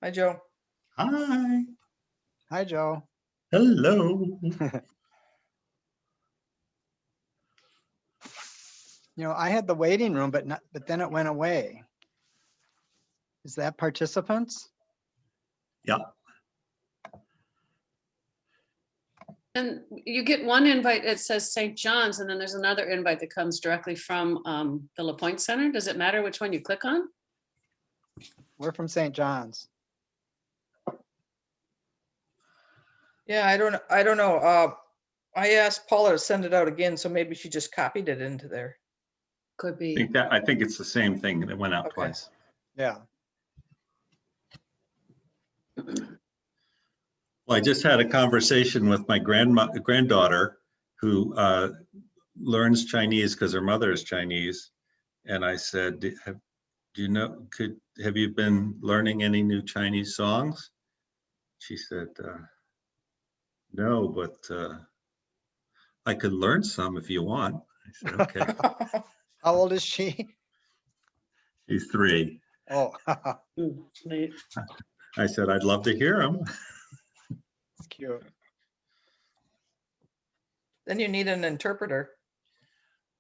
Hi, Joe. Hi. Hi, Joe. Hello. You know, I had the waiting room, but then it went away. Is that participants? Yeah. And you get one invite, it says St. John's, and then there's another invite that comes directly from the LaPointe Center. Does it matter which one you click on? We're from St. John's. Yeah, I don't know. I asked Paula to send it out again, so maybe she just copied it into there. Could be. I think it's the same thing that went out Okay. twice. Yeah. Well, I just had a conversation with my granddaughter who learns Chinese because her mother is Chinese. And I said, have you been learning any new Chinese songs? She said, no, but I could learn some if you want. I said, okay. How old is she? She's 3. Oh, Neat. I said, I'd love to hear them. it's cute. Then you need an interpreter.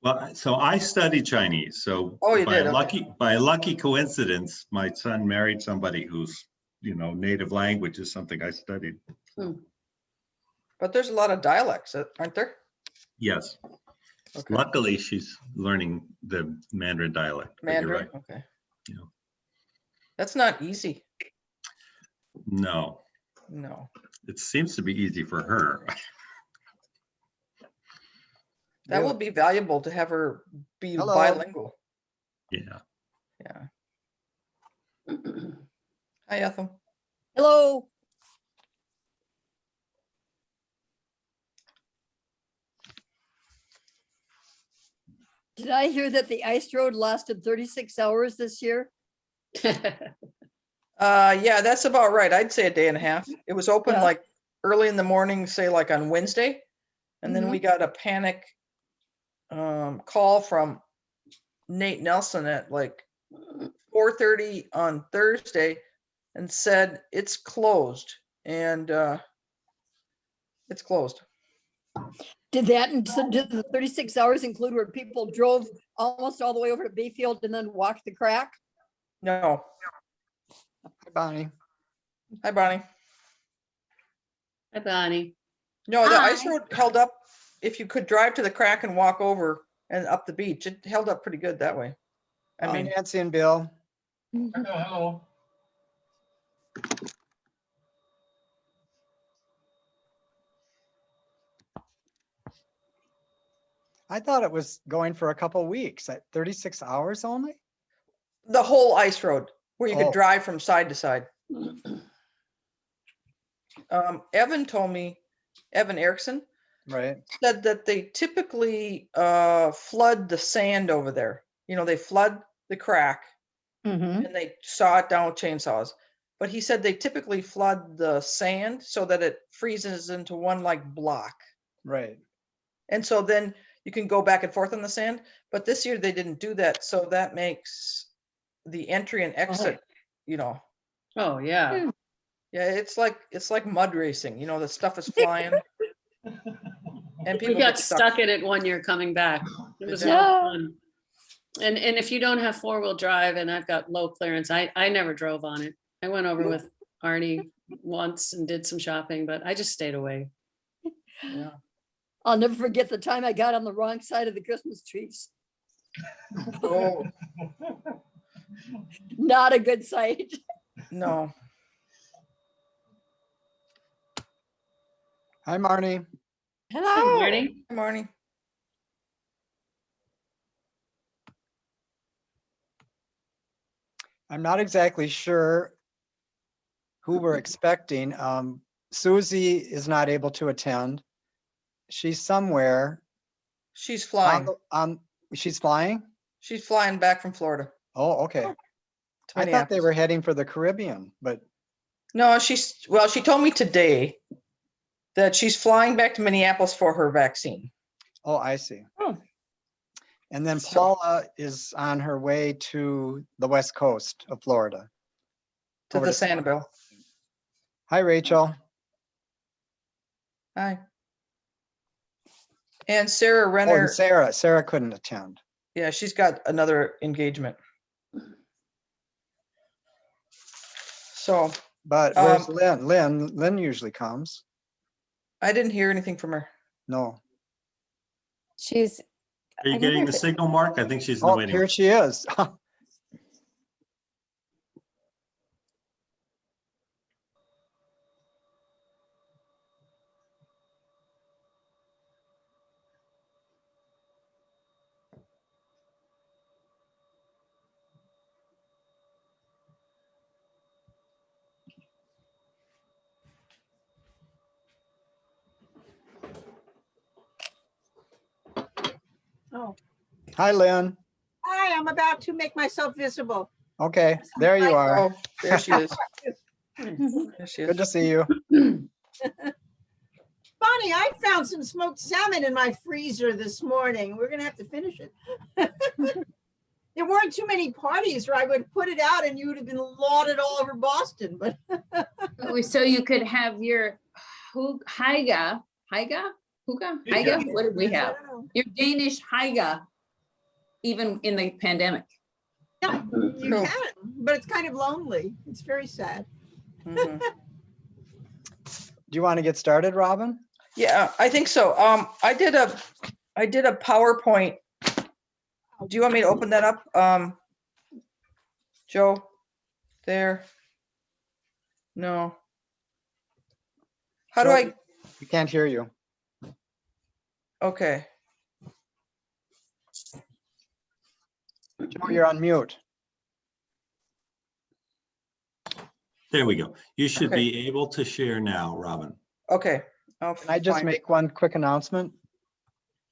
Well, so I studied Chinese. So Oh, you by did, a okay. by a lucky coincidence, my son married somebody whose, native language is something I studied. But there's a lot of dialects, aren't there? Yes. Okay. Luckily, she's learning the Mandarin dialect. But you're Mandarin, right. okay. Yeah. That's not easy. No, No. it seems to be easy for her. That will Really? be valuable to have her be Hello. bilingual. Yeah. Yeah. Hi, Ethel. Hello. Did I hear that the ice road lasted 36 hours this year? Yeah, that's about right. I'd say a day and a half. It was open Yeah. like early in the morning, say like on Wednesday. And then Mhm. we got a panic call from Nate Nelson at like 4:30 on Thursday and said it's closed. And it's closed. Did did the 36 hours include where people drove almost all the way over to Bayfield and then walked the crack? No. Hi, Bonnie. Hi, Bonnie. Hi, Bonnie. No, the ice Hi. road held up. If you could drive to the crack and walk over and up the beach, it held up pretty good that way. I Hi, mean, Nancy and Bill. hello. I thought it was going for a couple weeks at 36 hours only. The whole ice road where you Oh. could drive from side to side. Evan told me, Evan Erickson Right. said that they typically flood the sand over there. They flood the crack Mhm. and they saw it down with chainsaws. But he said they typically flood the sand so that it freezes into one like block. Right. And so then you can go back and forth on the sand. But this year they didn't do that. So that makes the entry and exit, Oh, yeah. yeah, it's like mud racing, the stuff is flying. And We people got get stuck in it one year coming back. It was Yeah. no fun. And if you don't have 4-wheel drive and I've got low clearance, I never drove on it. I went over with Arnie once and did some shopping, but I just stayed away. Yeah. I'll never forget the time I got on the wrong side of the Christmas trees. Oh, Not a good sight. no. Hi, Marnie. Hello. Marnie? Hi, Marnie. I'm not exactly sure who we're expecting. Susie is not able to attend. She's somewhere. She's flying. She's flying? She's flying back from Florida Oh, okay. to I thought they Minneapolis. were heading for the Caribbean, but No, she told me today that she's flying back to Minneapolis for her vaccine. oh, I see. Oh. And then So- Paula is on her way to the west coast of Florida. to Over the to- Sanibel. Hi, Rachel. Hi. And Sarah Oh, Renner, and Sarah couldn't attend. yeah, she's got another engagement. So But where's Lynn? Lynn usually comes. I didn't hear anything from her. No. She's. Are you I wonder getting if the it- signal, Mark? I think she's in the Oh, waiting. here room. she is. Oh, Hi, Lynn. hi, I'm about to make myself visible. Okay, there you are. Oh, there she is. There she Good is. to see you. Bonnie, I found some smoked salmon in my freezer this morning. We're gonna have to finish it. There weren't too many parties where I would put it out and you would have been lauded all over Boston, but So you could have your Hygge, what did we I have? don't know. Your Danish Hygge, even in the pandemic. Yeah, you Cool. can, but it's kind of lonely. It's very sad. Mhm. Do you want to get started, Robin? Yeah, I think so. I did a PowerPoint. Do you want me to open that up? Joe, there? No. How do Joe, I, We can't hear you. okay, Joe, you're on mute. There we go. You should Okay. be able to share now, Robin. okay. I'll Can I just find it. make one quick announcement?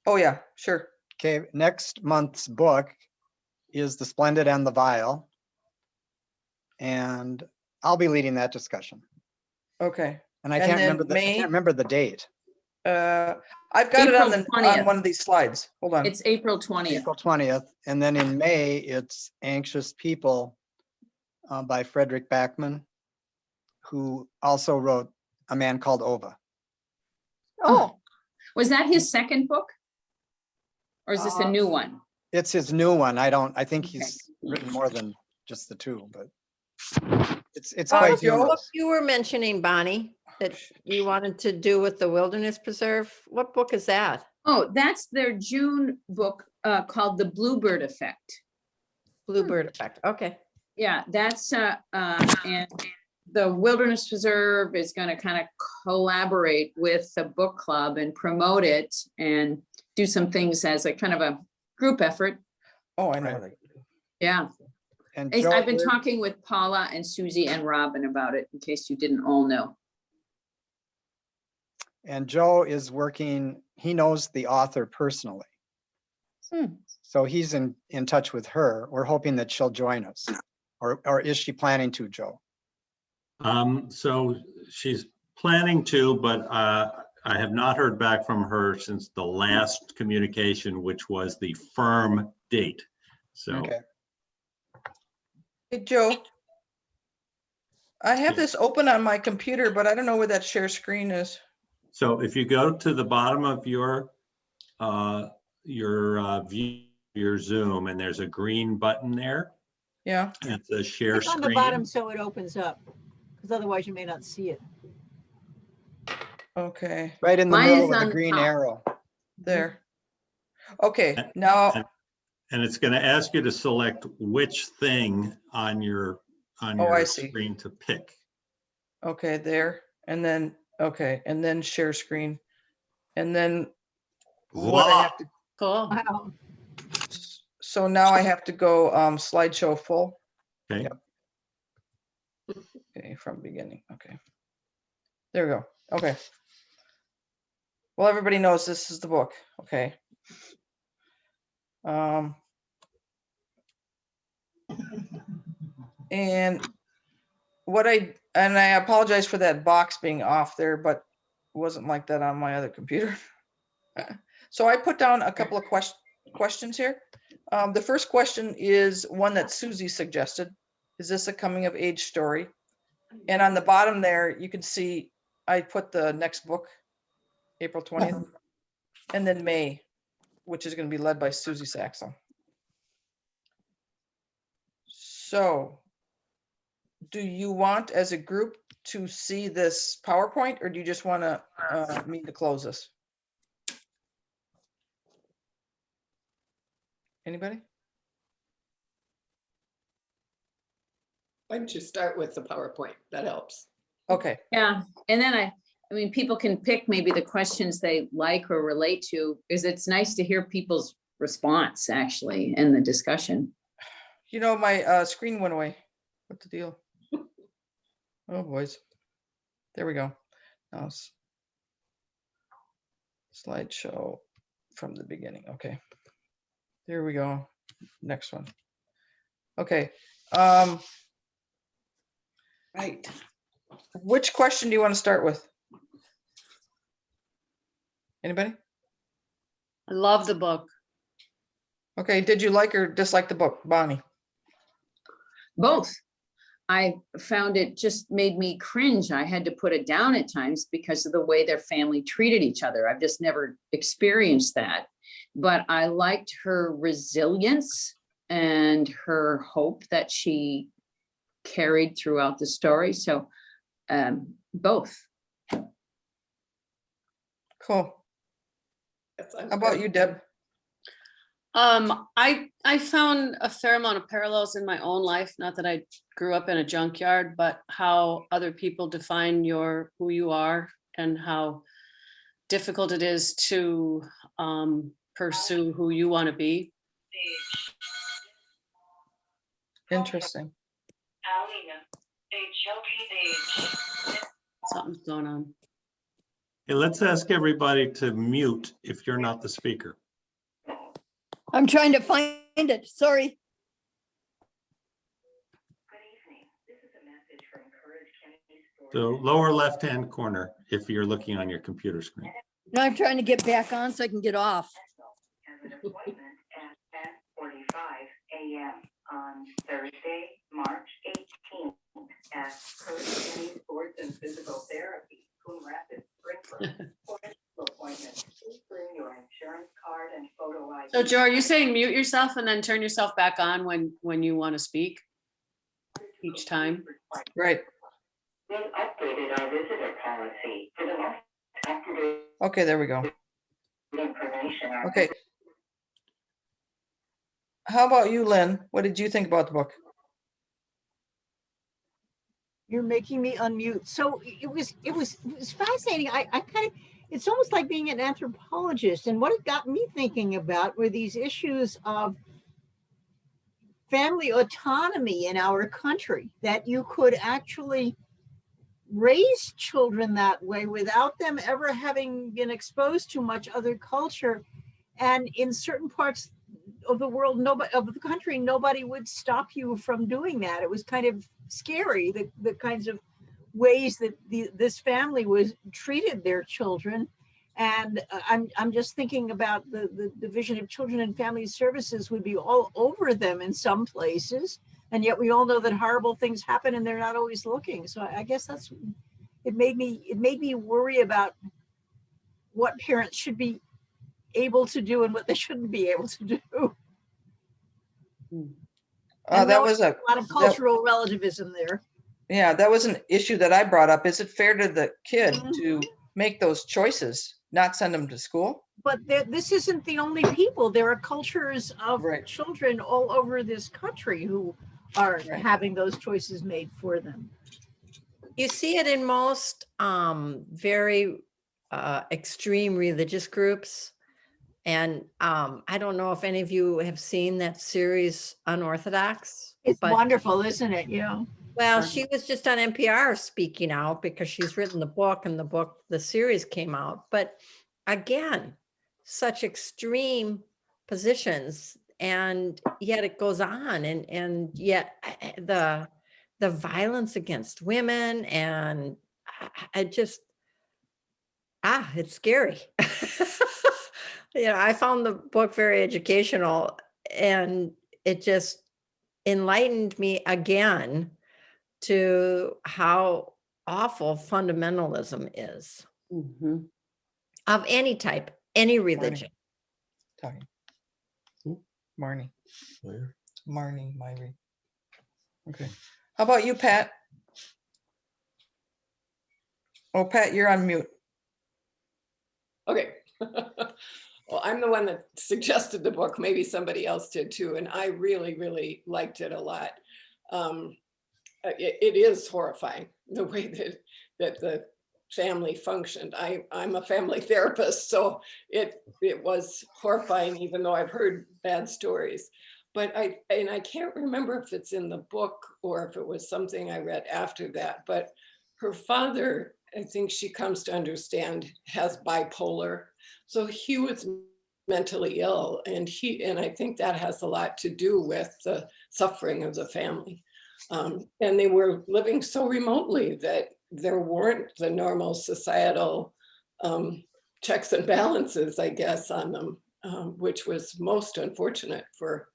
Oh, yeah, sure. Okay, next month's book is The Splendid and the Vile. And I'll be leading that discussion. Okay. And I And can't then remember I May? can't remember the date. I've got it on April on 20th. one of these slides. Hold on. It's April 20th. April 20th. And then in May, it's Anxious People by Frederick Backman, who also wrote A Man Called Ova. Oh, Was that his second book? Or is this a new one? It's his new one. I think Okay. he's written more than just the two, but it's Oh, quite Joe? what humorous. you were mentioning, Bonnie, that you wanted to do with the Wilderness Preserve. What book is that? Oh, that's their June book called The Bluebird Effect. Bluebird Effect. Okay. Yeah, that's and the Wilderness Preserve is going to kind of collaborate with the book club and promote it and do some things as a kind of a group effort. Oh, I know. Right. that. Yeah. And I've been Joe, talking with Paula and Susie and Robin about it, in case you didn't all know. and Joe is working, he knows the author personally. Hmm. So he's in touch with her. We're hoping that she'll join us. Or is she planning to, Joe? So she's planning to, but I have not heard back from her since the last communication, which was the firm date. So Okay. Hey, Joe. I have Yeah. this open on my computer, but I don't know where that share screen is. So if you go to the bottom of your view, your Zoom, and there's a green button there, Yeah, and it says share Click on the screen. bottom so it opens up, because otherwise you may not see it. okay, Right in the Mine middle is with the on green top. arrow. there. Okay, And- now, And it's going to ask you to select which thing on your Oh, I see. screen to pick. okay, there, and then, okay, and then share screen. And then what I Voila. have to, Cool. Wow. so now I have to go slideshow full. Okay. Okay, from beginning, okay. There we go, okay. Well, everybody knows this is the book, okay. And I apologize for that box being off there, but it wasn't like that on my other computer. So I put down a couple of questions here. The first question is one that Susie suggested. Is this a coming of age story? And on the bottom there, you can see, I put the next book, April 20th, and then May, which is going to be led by Susie Saxon. So do you want as a group to see this PowerPoint, or do you just want to me to close this? Anybody? Why don't you start with the PowerPoint? That helps. Okay, Yeah, and then I mean, people can pick maybe the questions they like or relate to, is it's nice to hear people's response actually in the discussion. you know, my screen went away. What's the deal? Oh, boys. There we go. Now slideshow from the beginning. Okay. There we go. Next one. Okay. Right. Which question do you want to start with? Anybody? I love the book. Okay, did you like or dislike the book, Bonnie? Both. I found it just made me cringe. I had to put it down at times because of the way their family treated each other. I've just never experienced that. But I liked her resilience and her hope that she carried throughout the story. So both. Cool. That's- How about you, Deb? I found a fair amount of parallels in my own life, not that I grew up in a junkyard, but how other people define who you are and how difficult it is to pursue who you want to be. Interesting. Something's going on. Hey, let's ask everybody to mute if you're not the speaker. I'm trying to find it. Sorry. So lower left-hand corner, if you're looking on your computer screen. Now I'm trying to get back on so I can get off. Has an appointment at 10:45 a.m. on Thursday, March 18th at Coach Kenny Sports and Physical Therapy, Coon Rapids, Springfield. For an appointment, please bring your insurance card and photo ID. So Joe, are you saying mute yourself and then turn yourself back on when you want to speak each time? Right. We've updated our visitor policy for the most up-to-date Okay, there we go. information. Okay. How about you, Lynn? What did you think about the book? You're making me unmute. So it was fascinating. I kind of, it's almost like being an anthropologist. And what it got me thinking about were these issues of family autonomy in our country, that you could actually raise children that way without them ever having been exposed to much other culture. And in certain parts of the world, nobody of the country, nobody would stop you from doing that. It was kind of scary, the kinds of ways that this family was treated their children. And I'm just thinking about the Division of Children and Family Services would be all over them in some places. And yet we all know that horrible things happen and they're not always looking. So I guess it made me worry about what parents should be able to do and what they shouldn't be able to do. And That was a lot of cultural relativism there. Yeah, that was an issue that I brought up. Is it fair to the kid Mhm. to make those choices, not send them to school? But this isn't the only people. There are cultures of Right. children all over this country who are Right. having those choices made for them. You see it in most very extreme religious groups. And I don't know if any of you have seen that series Unorthodox. It's but- wonderful, isn't it? Yeah. Well, she was just on NPR speaking out because she's written the book, and the series came out. But again, such extreme positions, and yet it goes on, and yet the violence against women, and I just, it's scary. I found the book very educational, and it just enlightened me again to how awful fundamentalism is Mhm. of any type, any religion. Talking. Marnie. Marnie, Myrie. Okay. How about you, Pat? Oh, Pat, you're on mute. Okay. Well, I'm the one that suggested the book. Maybe somebody else did too. And I really, really liked it a lot. It is horrifying the way that the family functioned. I'm a family therapist, so it was horrifying, even though I've heard bad stories. But I can't remember if it's in the book or if it was something I read after that. But her father, I think she comes to understand, has bipolar. So he was mentally ill, and I think that has a lot to do with the suffering of the family. And they were living so remotely that there weren't the normal societal checks and balances, I guess, on them, which was most unfortunate for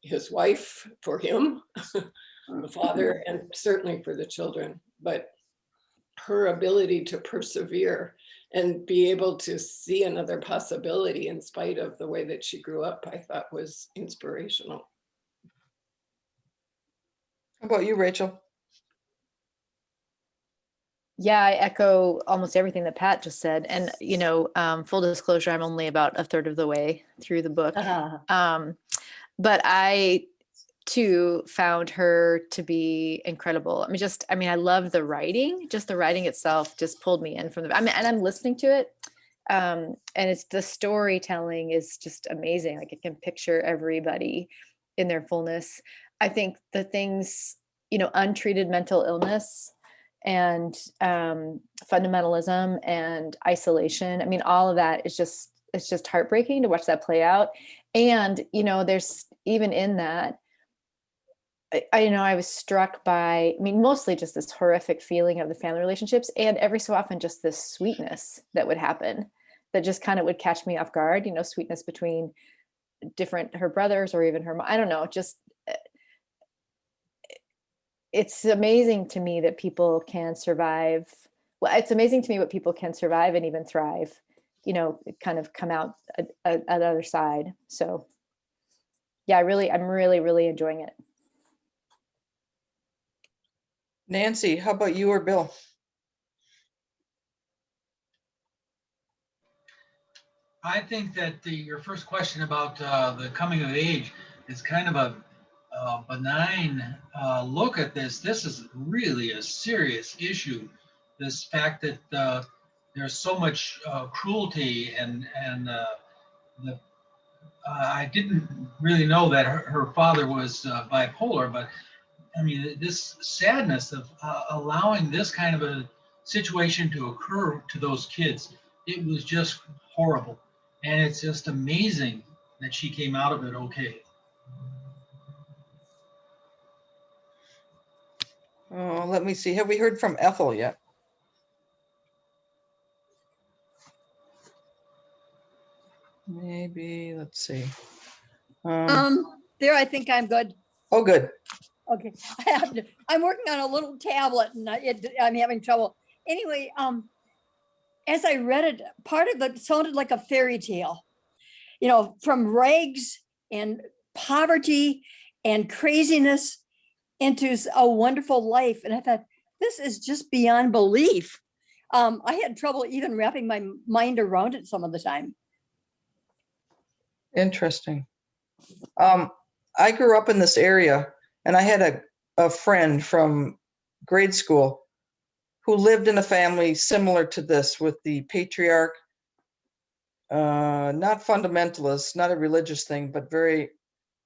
his wife, for him, the father, and certainly for the children. But her ability to persevere and be able to see another possibility in spite of the way that she grew up, I thought was inspirational. How about you, Rachel? Yeah, I echo almost everything that Pat just said. And, full disclosure, I'm only about a third of the way through the book. But I too found her to be incredible. I love the writing, just the writing itself just pulled me in from and I'm listening to it. And it's the storytelling is just amazing. Like I can picture everybody in their fullness. I think the things, untreated mental illness and fundamentalism and isolation. All of that is it's just heartbreaking to watch that play out. And, there's even in that, I was struck by, mostly just this horrific feeling of the family relationships, and every so often just this sweetness that would happen that just kind of would catch me off guard, sweetness between her brothers or even her mom. I don't know, just it's amazing to me that people can survive. Well, it's amazing to me what people can survive and even thrive, kind of come out at the other side. So yeah, I'm really, really enjoying it. Nancy, how about you or Bill? I think that your first question about the coming of age is kind of a benign look at this. This is really a serious issue. This fact that there's so much cruelty and I didn't really know that her father was bipolar, but this sadness of allowing this kind of a situation to occur to those kids, it was just horrible. And it's just amazing that she came out of it okay. Oh, let me see. Have we heard from Ethel yet? Maybe, let's see. There, I think I'm good. Oh, good. Okay, I'm working on a little tablet and I'm having trouble. Anyway, as I read it, part of it sounded like a fairy tale, from rags and poverty and craziness into a wonderful life. And I thought, this is just beyond belief. I had trouble even wrapping my mind around it some of the time. Interesting. I grew up in this area, and I had a friend from grade school who lived in a family similar to this, with the patriarch, not fundamentalist, not a religious thing, but very,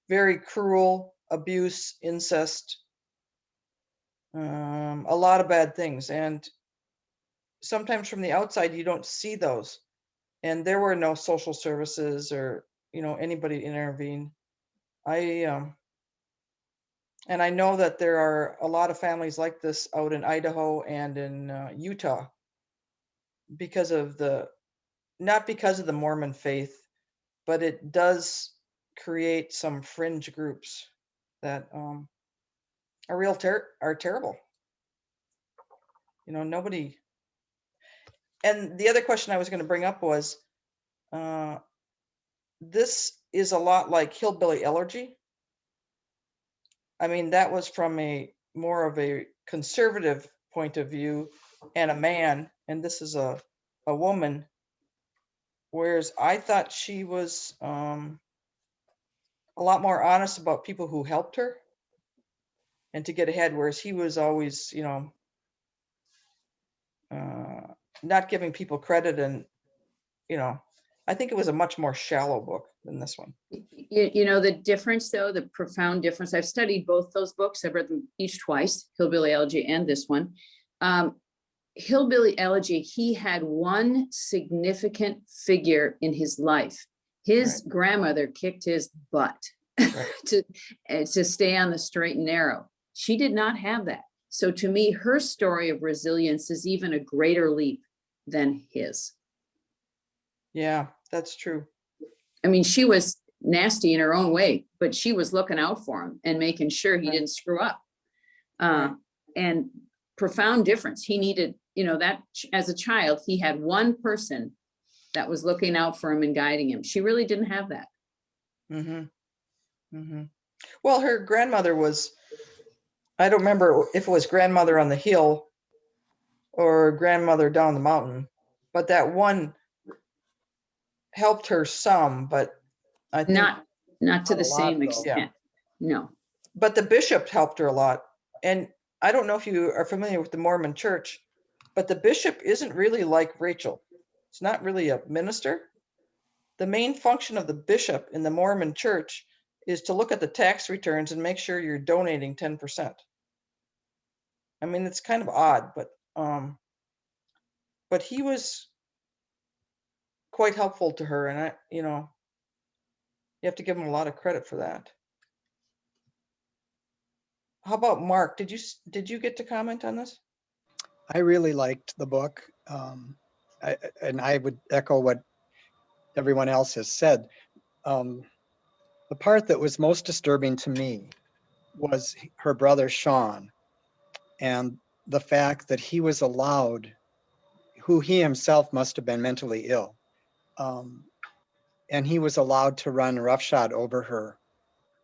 very cruel, abuse, incest, a lot of bad things. And sometimes from the outside, you don't see those. And there were no social services or, anybody to intervene. And I know that there are a lot of families like this out in Idaho and in Utah not because of the Mormon faith, but it does create some fringe groups that are terrible. You know, nobody. And the other question I was going to bring up was, this is a lot like Hillbilly Elegy. I mean, that was from a more of a conservative point of view and a man, and this is a woman. Whereas I thought she was a lot more honest about people who helped her and to get ahead, whereas he was always, you know, not giving people credit. And, you know, I think it was a much more shallow book than this one. You know, the difference though, the profound difference, I've studied both those books. I've read them each twice, Hillbilly Elegy and this one. Hillbilly Elegy, he had one significant figure in his life. His grandmother kicked his butt to stay on the straight and narrow. She did not have that. So to me, her story of resilience is even a greater leap than his. Yeah, that's true. I mean, she was nasty in her own way, but she was looking out for him and making sure he didn't screw up. And profound difference. He needed, you know, that as a child, he had one person that was looking out for him and guiding him. She really didn't have that. Well, her grandmother was, I don't remember if it was grandmother on the hill or grandmother down the mountain, but that one helped her some, but I think not to Not the a lot, same though. extent. No. but the bishop helped her a lot. And I don't know if you are familiar with the Mormon church, but the bishop isn't really like Rachel. It's not really a minister. The main function of the bishop in the Mormon church is to look at the tax returns and make sure you're donating 10%. I mean, it's kind of odd, but he was quite helpful to her, and I, you know, you have to give him a lot of credit for that. How about Mark? Did you get to comment on this? I really liked the book. And I would echo what everyone else has said. The part that was most disturbing to me was her brother Sean, and the fact that he was allowed, who he himself must have been mentally ill, and he was allowed to run roughshod over her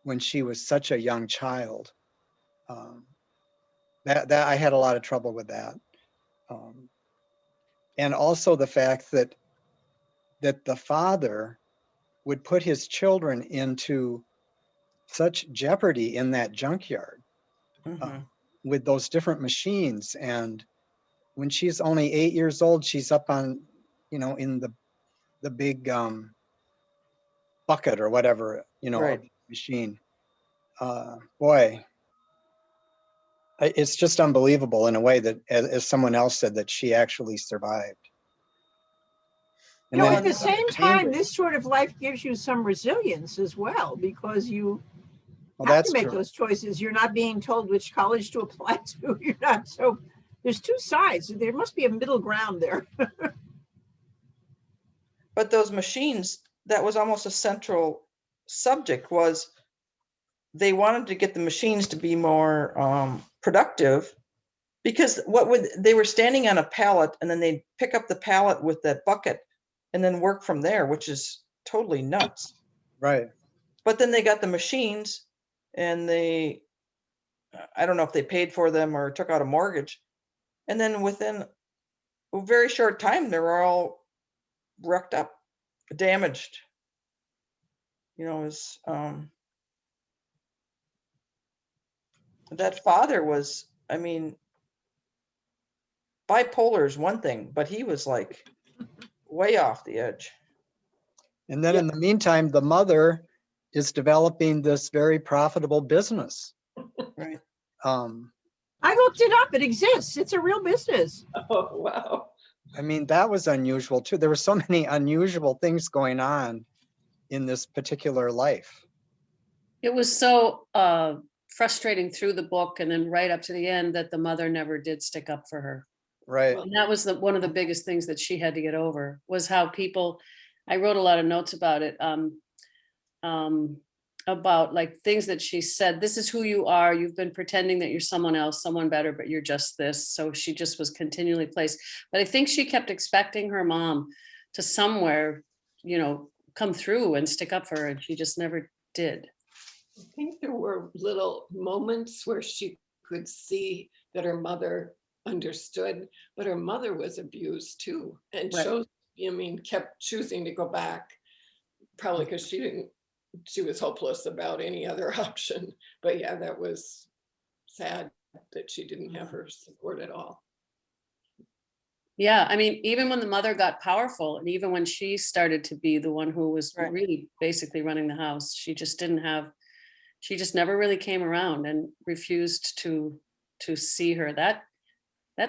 when she was such a young child. That I had a lot of trouble with that. And also the fact that the father would put his children into such jeopardy in that junkyard with those different machines. And when she's only 8 years old, she's up on, you know, in the big bucket or whatever, you know, of the machine. Boy, it's just unbelievable in a way that, as someone else said, that she actually survived. You know, at the same time, this sort of life gives you some resilience as well, because you have to make those choices. You're not being told which college to apply to. You're not. So there's two sides. There must be a middle ground there. But those machines, that was almost a central subject, was they wanted to get the machines to be more productive, because they were standing on a pallet, and then they'd pick up the pallet with that bucket and then work from there, which is totally nuts. Right. But then they got the machines, and I don't know if they paid for them or took out a mortgage. And then within a very short time, they were all wrecked up, damaged. You know, it was, that father was, I mean, bipolar is one thing, but he was like way off the edge. And then in the meantime, the mother is developing this very profitable business. Right. I looked it up. It exists. It's a real business. Oh, wow. I mean, that was unusual too. There were so many unusual things going on in this particular life. It was so frustrating through the book and then right up to the end that the mother never did stick up for her. Right. And that was one of the biggest things that she had to get over, was how people, I wrote a lot of notes about it, about like things that she said. This is who you are. You've been pretending that you're someone else, someone better, but you're just this. So she just was continually placed. But I think she kept expecting her mom to somewhere, you know, come through and stick up for her, and she just never did. I think there were little moments where she could see that her mother understood, but her mother was abused too, and Right. chose, I mean, kept choosing to go back, probably because she was hopeless about any other option. But yeah, that was sad that she didn't have her support at all. Yeah, I mean, even when the mother got powerful, and even when she started to be the one who was Right. really basically running the house, she just never really came around and refused to see her. That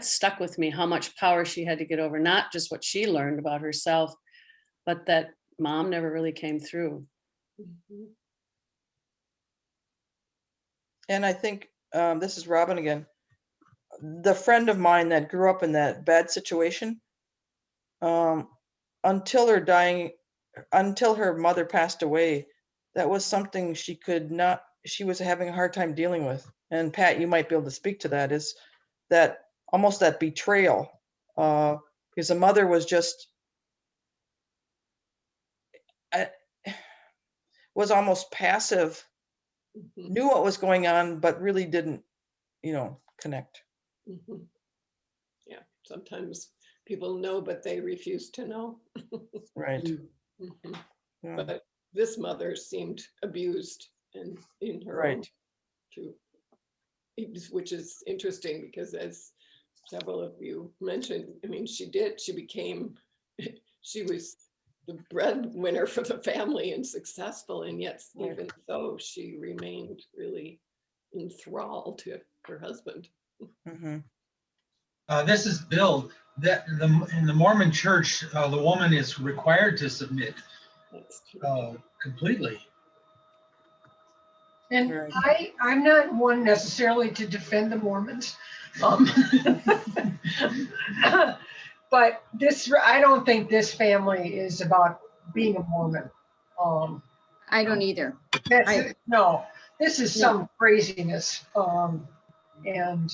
stuck with me, how much power she had to get over, not just what she learned about herself, but that mom never really came through. Mhm. And I think, this is Robin again. The friend of mine that grew up in that bad situation, until her mother passed away, that was something she was having a hard time dealing with. And Pat, you might be able to speak to that, is that almost that betrayal, because the mother was just, was almost passive, Mhm. knew what was going on, but really didn't, connect. Mhm. Yeah, sometimes people know, but they refuse to know. Right. Mhm. Yeah. But this mother seemed abused and in her own Right. too, which is interesting because, as several of you mentioned, I mean, she became, she was the breadwinner for the family and successful, and yet Right. even so, she remained really enthralled to her husband. Mhm. This is Bill. In the Mormon church, the woman is required to submit That's true. completely. And Right. I'm not one necessarily to defend the Mormons. Um, but I don't think this family is about being a Mormon. I don't either. No, this is No. some craziness. And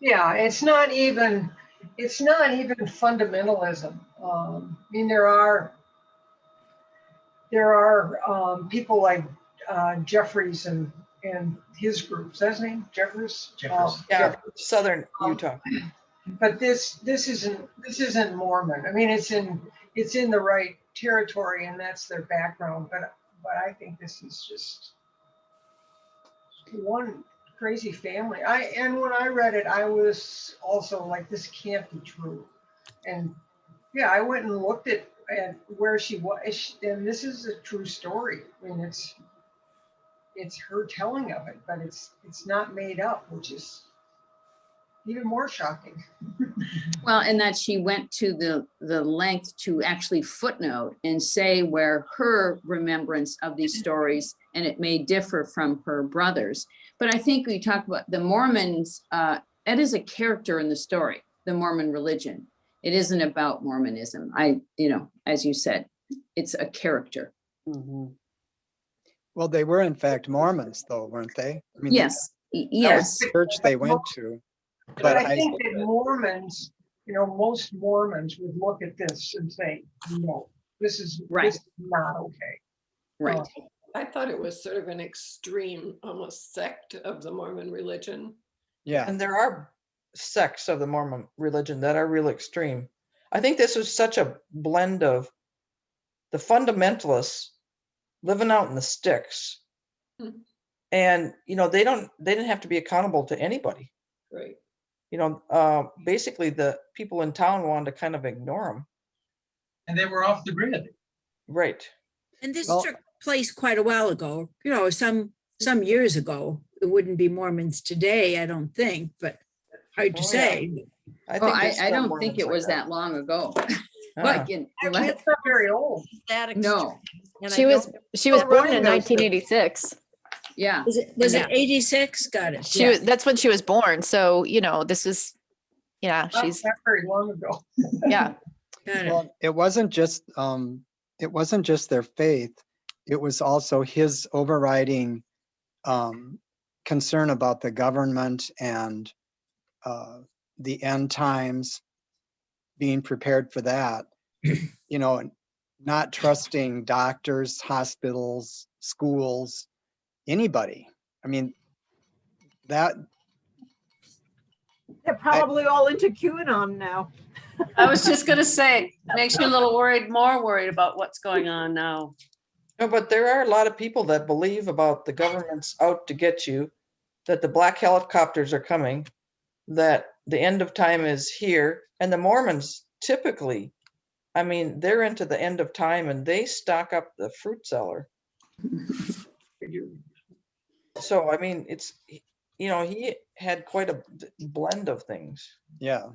yeah, it's not even fundamentalism. I mean, there are people like Jeffries and his groups. That's his name, Jeffries. Jeffries. Yeah, Southern Utah. But this isn't Mormon. I mean, it's in the right territory, and that's their background. But I think this is just one crazy family. And when I read it, I was also like, this can't be true. And yeah, I went and looked at where she was, and this is a true story. I mean, it's her telling of it, but it's not made up, which is even more shocking. Well, and that she went to the length to actually footnote and say where her remembrance of these stories, and it may differ from her brother's. But I think we talk about the Mormons, it is a character in the story, the Mormon religion. It isn't about Mormonism. As you said, it's a character. Well, they were in fact Mormons though, weren't they? I mean, Yes, that yes. was the church they went to. But I think that Mormons, most Mormons would look at this and say, no, this is not okay. Right. I thought it was sort of an extreme, almost sect of the Mormon religion. Yeah. And there are sects of the Mormon religion that are real extreme. I think this was such a blend of the fundamentalists living out in the sticks. Hmm. And, they didn't have to be accountable to anybody. Right. Basically the people in town wanted to kind of ignore them. And they were off the grid. Right. And this took place quite a while ago, some years ago. It wouldn't be Mormons today, I don't think, but hard to Oh, yeah. say. I think there's I still don't think Mormons it like was that long ago. Actually, it's not very old. No. She was born in 1986. Yeah. Was it 86? Got it. That's when she was born. So, this is, she's not very long ago. Yeah. Well, it wasn't just their faith. it was also his overriding concern about the government and the end times, being prepared for that, you know, and not trusting doctors, hospitals, schools, anybody. I mean, that They're probably all into QAnon now. I was just gonna say, makes you a little worried, more worried about what's going on now. No, but there are a lot of people that believe about the government's out to get you, that the black helicopters are coming, that the end of time is here. And the Mormons typically, I mean, they're into the end of time and they stock up the fruit cellar. So, I mean, it's, you know, he had quite a blend of things. yeah.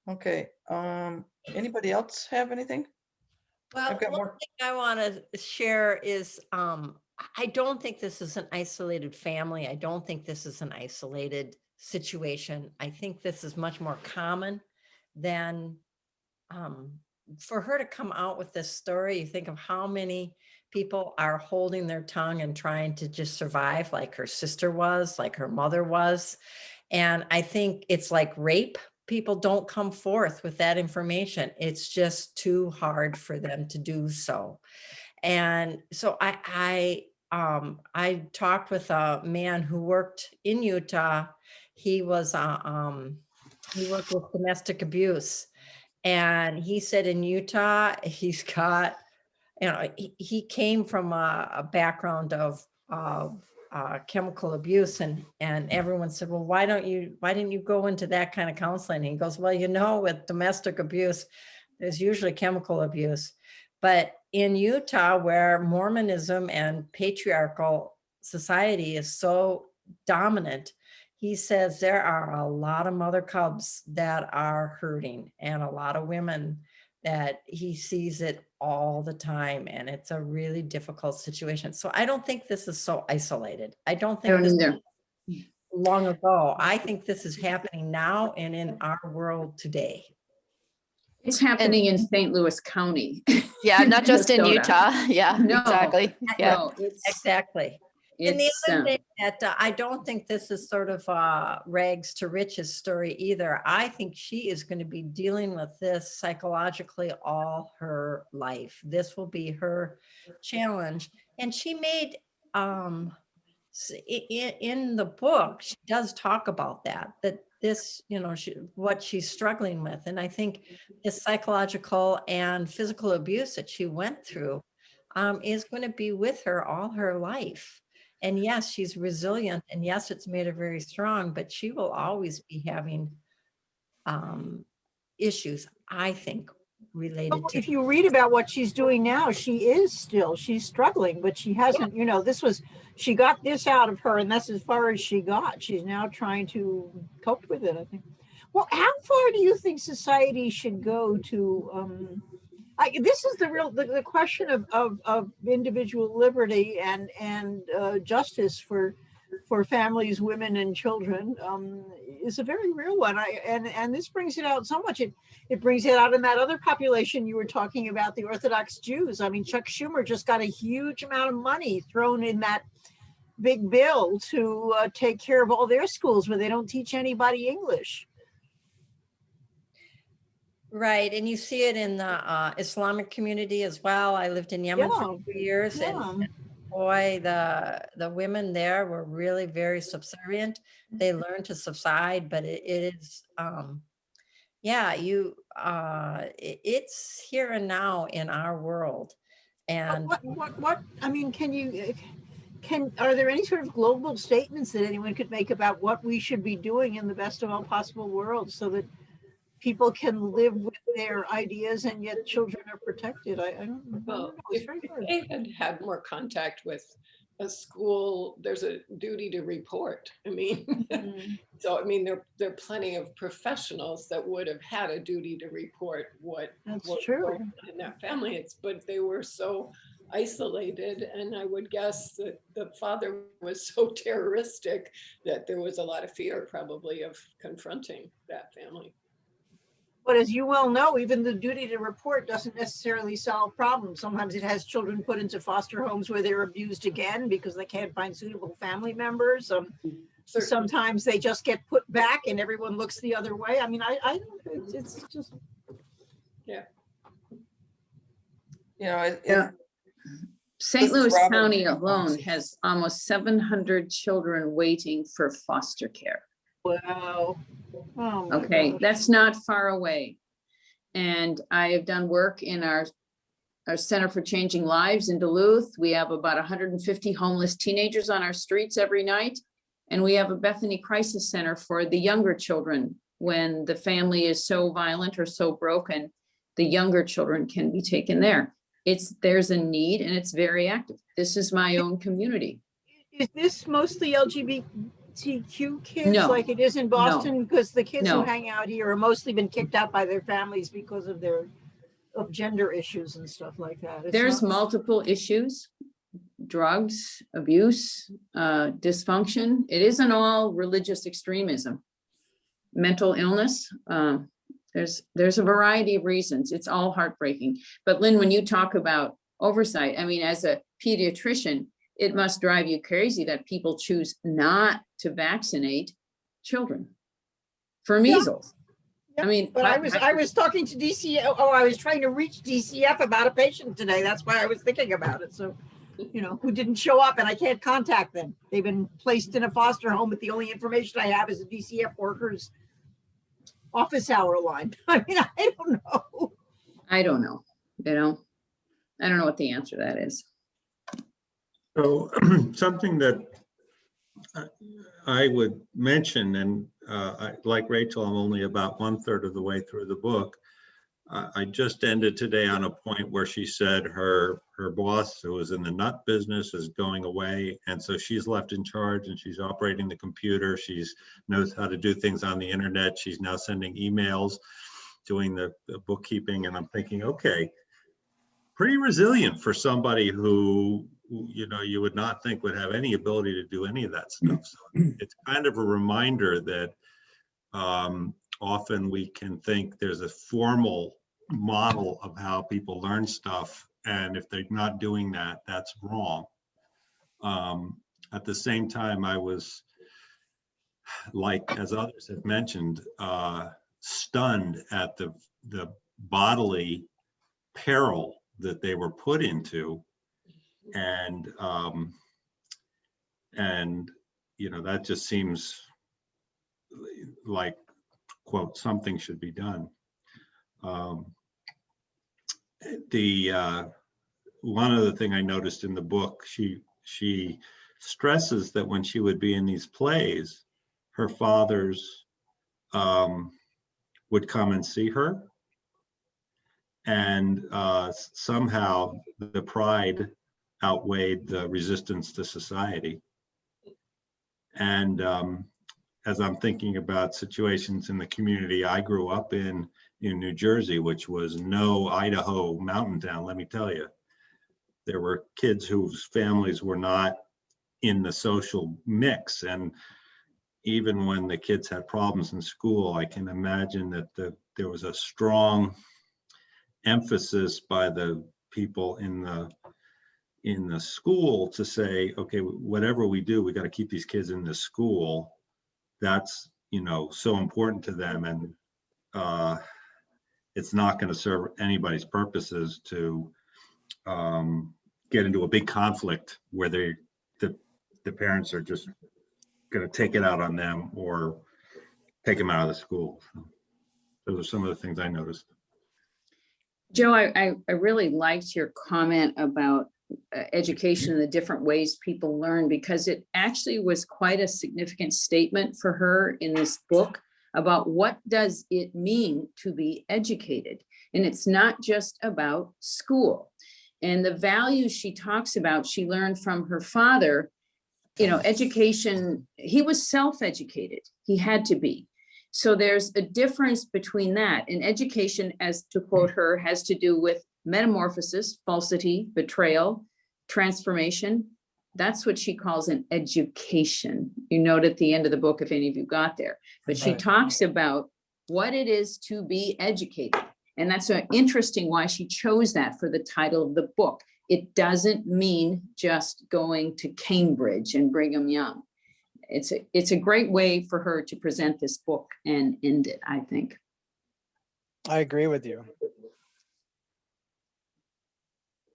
Okay, anybody else have anything? Well, I've got one more. thing I want to share is I don't think this is an isolated family. I don't think this is an isolated situation. I think this is much more common than for her to come out with this story. You think of how many people are holding their tongue and trying to just survive, like her sister was, like her mother was. And I think it's like rape. People don't come forth with that information. It's just too hard for them to do so. And so I talked with a man who worked in Utah. He was he worked with domestic abuse, and he said in Utah he's got, you know, he came from a background of chemical abuse, and everyone said, well, why didn't you go into that kind of counseling? And he goes, well, you know, with domestic abuse, there's usually chemical abuse. But in Utah, where Mormonism and patriarchal society is so dominant, he says there are a lot of mother cubs that are hurting, and a lot of women that he sees it all the time, and it's a really difficult situation. So I don't think this is so isolated. I don't think this is long ago. I think this is happening now and in our world today. It's happening in St. Louis County. Yeah, not just in Minnesota. Utah. Yeah, No, exactly. Yeah. No, it's Exactly. And the it's other thing that I don't think this is sort of rags to riches story either. I think she is going to be dealing with this psychologically all her life. This will be her challenge. And she made, in the book, she does talk about that this, you know, what she's struggling with. And I think this psychological and physical abuse that she went through is going to be with her all her life. And yes, she's resilient, and yes, it's made her very strong, but she will always be having issues, I think, related to. If you read about what she's doing now, she's struggling, but she hasn't, you know, she got this out of her, and that's as far as she got. She's now trying to cope with it, I think. Well, how far do you think society should go to, this is the question of individual liberty and justice for families, women, and children is a very real one. And this brings it out so much. It brings it out in that other population you were talking about, the Orthodox Jews. I mean, Chuck Schumer just got a huge amount of money thrown in that big bill to take care of all their schools where they don't teach anybody English. Right, and you see it in the Islamic community as well. I lived in Yemen for 2 years, and boy, the women there were really very subservient. They learned to subside, but it is, yeah, it's here and now in our world. And what? I mean, are there any sort of global statements that anyone could make about what we should be doing in the best of all possible worlds so that people can live with their ideas and yet children are protected? I don't know. Well, if they had more contact with a school, there's a duty to report. I mean, so I mean, there are plenty of professionals that would have had a duty to report what true in that family. But they were so isolated, and I would guess that the father was so terroristic that there was a lot of fear probably of confronting that family. But as you well know, even the duty to report doesn't necessarily solve problems. Sometimes it has children put into foster homes where they're abused again because they can't find suitable family members. Certainly. Sometimes they just get put back and everyone looks the other way. I mean, it's just. Yeah. You know, Yeah. St. This is Louis Robin. County alone has almost 700 children waiting for foster care. Wow. Oh my Okay, gosh. that's not far away. And I have done work in our Center for Changing Lives in Duluth. We have about 150 homeless teenagers on our streets every night. And we have a Bethany Crisis Center for the younger children. When the family is so violent or so broken, the younger children can be taken there. There's a need and it's very active. This is my own community. Is this mostly LGBTQ kids No. like it is in Boston? Because the kids who No. hang out here are mostly been kicked out by their families because of gender issues and stuff like that. It's There's not- multiple issues, drugs, abuse, dysfunction. It isn't all religious extremism. Mental illness, there's a variety of reasons. It's all heartbreaking. But Lynn, when you talk about oversight, I mean, as a pediatrician, it must drive you crazy that people choose not to vaccinate children for measles. Yeah, I mean, but I was talking to DCF. Oh, I was trying to reach DCF about a patient today. That's why I was thinking about it. So, you know, who didn't show up and I can't contact them. They've been placed in a foster home, but the only information I have is a DCF worker's office hour line. I mean, I don't know. I don't know, you know, I don't know what the answer to that is. So something that I would mention, and like Rachel, I'm only about 1/3 of the way through the book. I just ended today on a point where she said her boss, who was in the nut business, is going away, and so she's left in charge and she's operating the computer. She knows how to do things on the internet. She's now sending emails, doing the bookkeeping, and I'm thinking, okay, pretty resilient for somebody who, you know, you would not think would have any ability to do any of that stuff. So it's kind of a reminder that often we can think there's a formal model of how people learn stuff, and if they're not doing that, that's wrong. At the same time, I was, like, as others have mentioned, stunned at the bodily peril that they were put into. And you know, that just seems like, quote, something should be done. One other thing I noticed in the book, she stresses that when she would be in these plays, her fathers would come and see her, and somehow the pride outweighed the resistance to society. And as I'm thinking about situations in the community I grew up in New Jersey, which was no Idaho mountain town, let me tell you, there were kids whose families were not in the social mix. And even when the kids had problems in school, I can imagine that there was a strong emphasis by the people in the school to say, okay, whatever we do, we got to keep these kids in the school. That's, you know, so important to them, and it's not going to serve anybody's purposes to get into a big conflict where the parents are just going to take it out on them or take them out of the school. So those are some of the things I noticed. Joe, I really liked your comment about education and the different ways people learn, because it actually was quite a significant statement for her in this book about what does it mean to be educated. And it's not just about school. And the values she talks about, she learned from her father. You know, education, he was self-educated. He had to be. So there's a difference between that. And education, as to quote her, has to do with metamorphosis, falsity, betrayal, transformation. That's what she calls an education. You note at the end of the book, if any of you got there. But she talks about what it is to be educated. And that's interesting why she chose that for the title of the book. It doesn't mean just going to Cambridge and Brigham Young. It's a great way for her to present this book and end it, I think. I agree with you.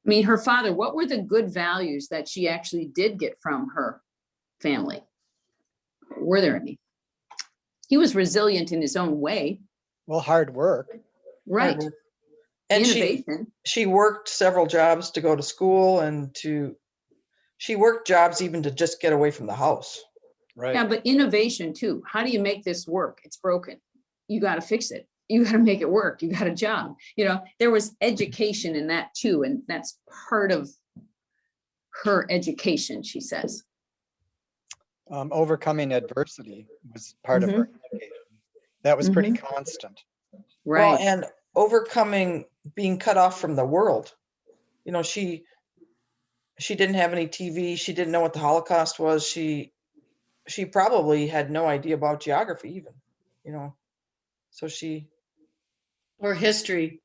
I mean, her father, what were the good values that she actually did get from her family? Were there any? He was resilient in his own way. Well, hard work. Right. And Innovation. she worked several jobs to go to school, and she worked jobs even to just get away from the house. Right. Yeah, but innovation too. How do you make this work? It's broken. You got to fix it. You got to make it work. You got a job. You know, there was education in that too. And that's part of her education, she says. Overcoming adversity was part of her education. That was pretty constant. Right. Well, and overcoming being cut off from the world. You know, she didn't have any TV. She didn't know what the Holocaust was. She probably had no idea about geography even, you know. So Or history.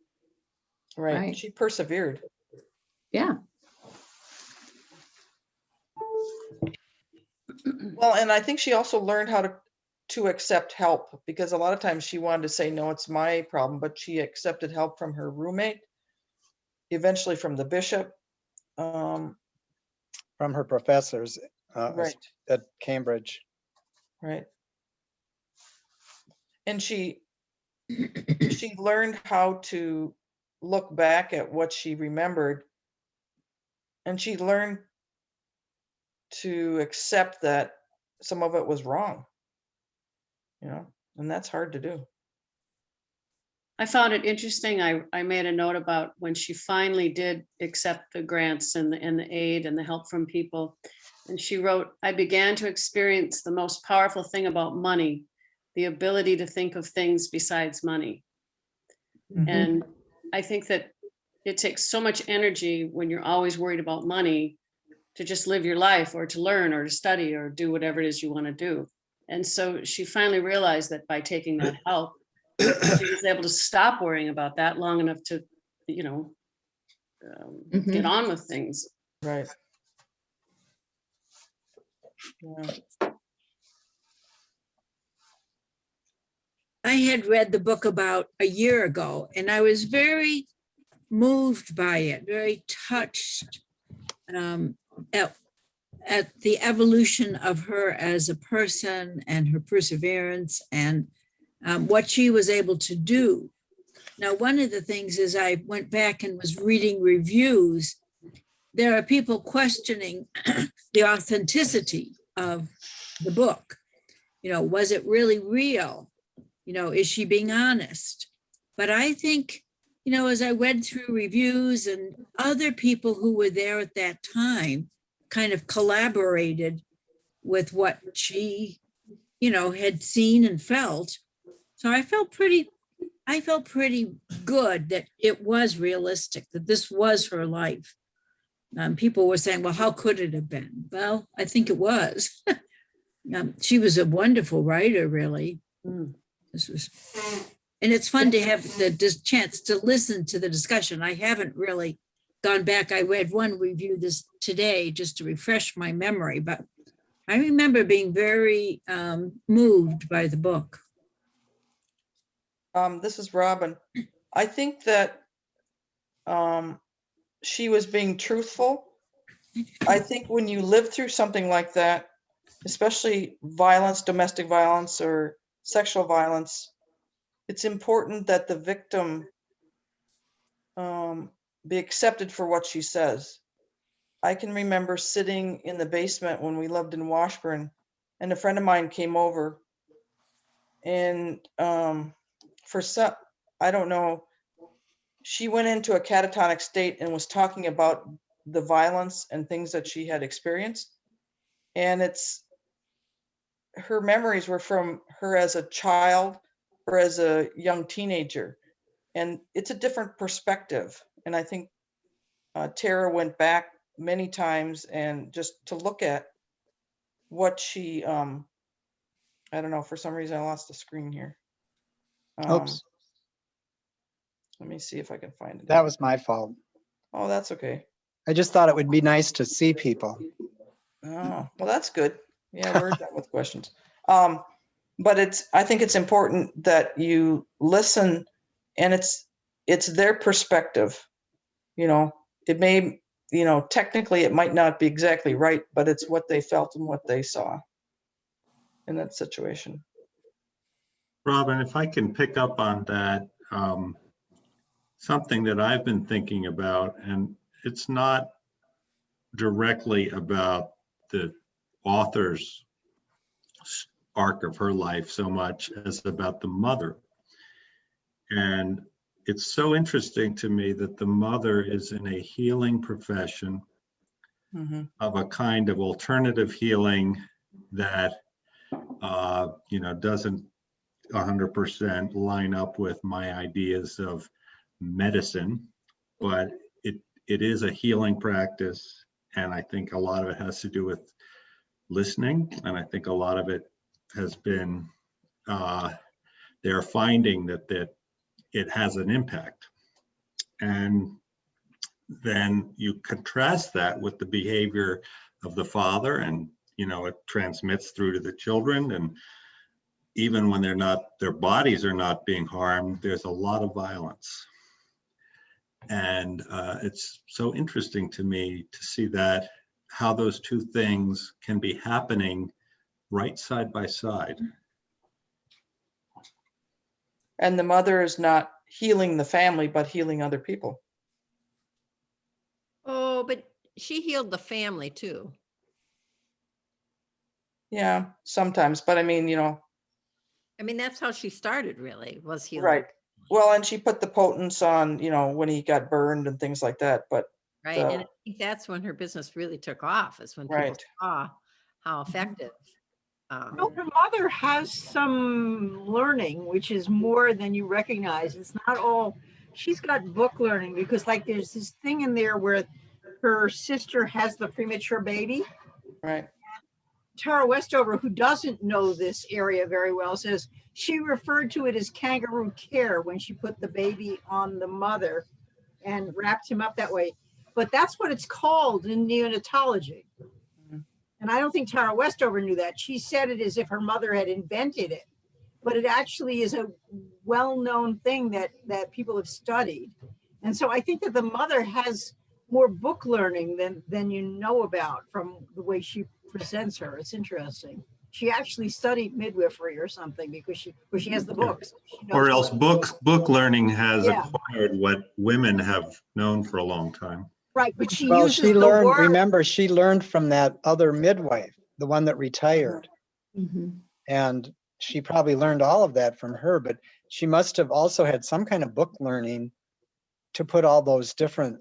Right. She persevered. Yeah. Well, and I think she also learned how to accept help, because a lot of times she wanted to say, no, it's my problem, but she accepted help from her roommate, eventually from the bishop. From her professors Right. at Cambridge. Right. And she learned how to look back at what she remembered, and she learned to accept that some of it was wrong, you know, and that's hard to do. I found it interesting. I made a note about when she finally did accept the grants and the aid and the help from people. And she wrote, I began to experience the most powerful thing about money, the ability to think of things besides money. And I think that it takes so much energy when you're always worried about money to just live your life, or to learn, or to study, or do whatever it is you want to do. And so she finally realized that by taking that help, she was able to stop worrying about that long enough to, you know, get on with things. Right. Yeah. I had read the book about a year ago, and I was very moved by it, very touched at the evolution of her as a person and her perseverance and what she was able to do. Now, one of the things is I went back and was reading reviews. There are people questioning the authenticity of the book. You know, was it really real? You know, is she being honest? But I think, you know, as I read through reviews and other people who were there at that time kind of collaborated with what she, you know, had seen and felt. So I felt pretty good that it was realistic, that this was her life. People were saying, well, how could it have been? Well, I think it was. She was a wonderful writer, really. This was, and it's fun to have the chance to listen to the discussion. I haven't really gone back. I read one review today just to refresh my memory, but I remember being very moved by the book. This is Robin. I think that she was being truthful. I think when you live through something like that, especially violence, domestic violence, or sexual violence, it's important that the victim be accepted for what she says. I can remember sitting in the basement when we lived in Washburn, and a friend of mine came over, and for some, I don't know, she went into a catatonic state and was talking about the violence and things that she had experienced. And her memories were from her as a child or as a young teenager. And it's a different perspective. And I think Tara went back many times and just to look at what she, I don't know, for some reason I lost the screen here. Oops, Let me see if I can find it. that was my fault. Oh, that's okay. I just thought it would be nice to see people. Oh, well, that's good. Yeah, we're done with questions. But I think it's important that you listen, and it's their perspective. You know, it may, technically it might not be exactly right, but it's what they felt and what they saw in that situation. Robin, if I can pick up on that, something that I've been thinking about, and it's not directly about the author's arc of her life so much as about the mother. And it's so interesting to me that the mother is in a healing profession of a kind of alternative healing that, doesn't 100% line up with my ideas of medicine, but it is a healing practice. And I think a lot of it has to do with listening. And I think a lot of it has been, they're finding that it has an impact. And then you contrast that with the behavior of the father, and, it transmits through to the children. And even when their bodies are not being harmed, there's a lot of violence. And it's so interesting to me to see how those two things can be happening right side by side. And the mother is not healing the family, but healing other people. Oh, but she healed the family too. Yeah, sometimes, but I mean, that's how she started, really, was healing. right. Well, and she put the potence on, when he got burned and things like that, but. Right, and I think that's when her business really took off, is when people Right. saw how effective. No, her mother has some learning, which is more than you recognize. It's not all, she's got book learning, because like there's this thing in there where her sister has the premature baby. Right. Tara Westover, who doesn't know this area very well, says she referred to it as kangaroo care when she put the baby on the mother and wrapped him up that way. But that's what it's called in neonatology. And I don't think Tara Westover knew that. She said it as if her mother had invented it. But it actually is a well-known thing that people have studied. And so I think that the mother has more book learning than you know about from the way she presents her. It's interesting. She actually studied midwifery or something because she has the books. Or else book learning has acquired what women have known for a long time. Right, but she Well, uses she the learned, word. remember, she learned from that other midwife, the one that retired. And she probably learned all of that from her, but she must have also had some kind of book learning to put all those different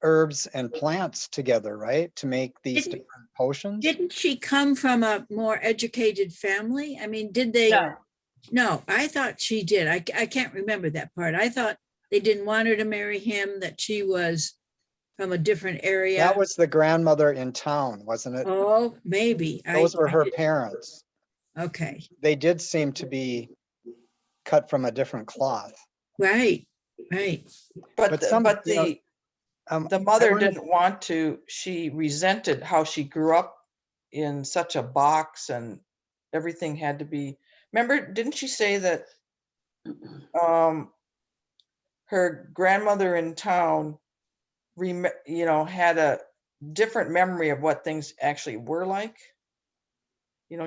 herbs and plants together, right? To make these different potions. Didn't she come from a more educated family? I mean, did they? No, I thought she did. I can't remember that part. I thought they didn't want her to marry him, that she was from a different area. That was the grandmother in town, wasn't it? Oh, maybe. Those were her parents. Okay. They did seem to be cut from a different cloth. Right. But the mother didn't want to, she resented how she grew up in such a box and everything had to be, remember, didn't she say that her grandmother in town, had a different memory of what things actually were like?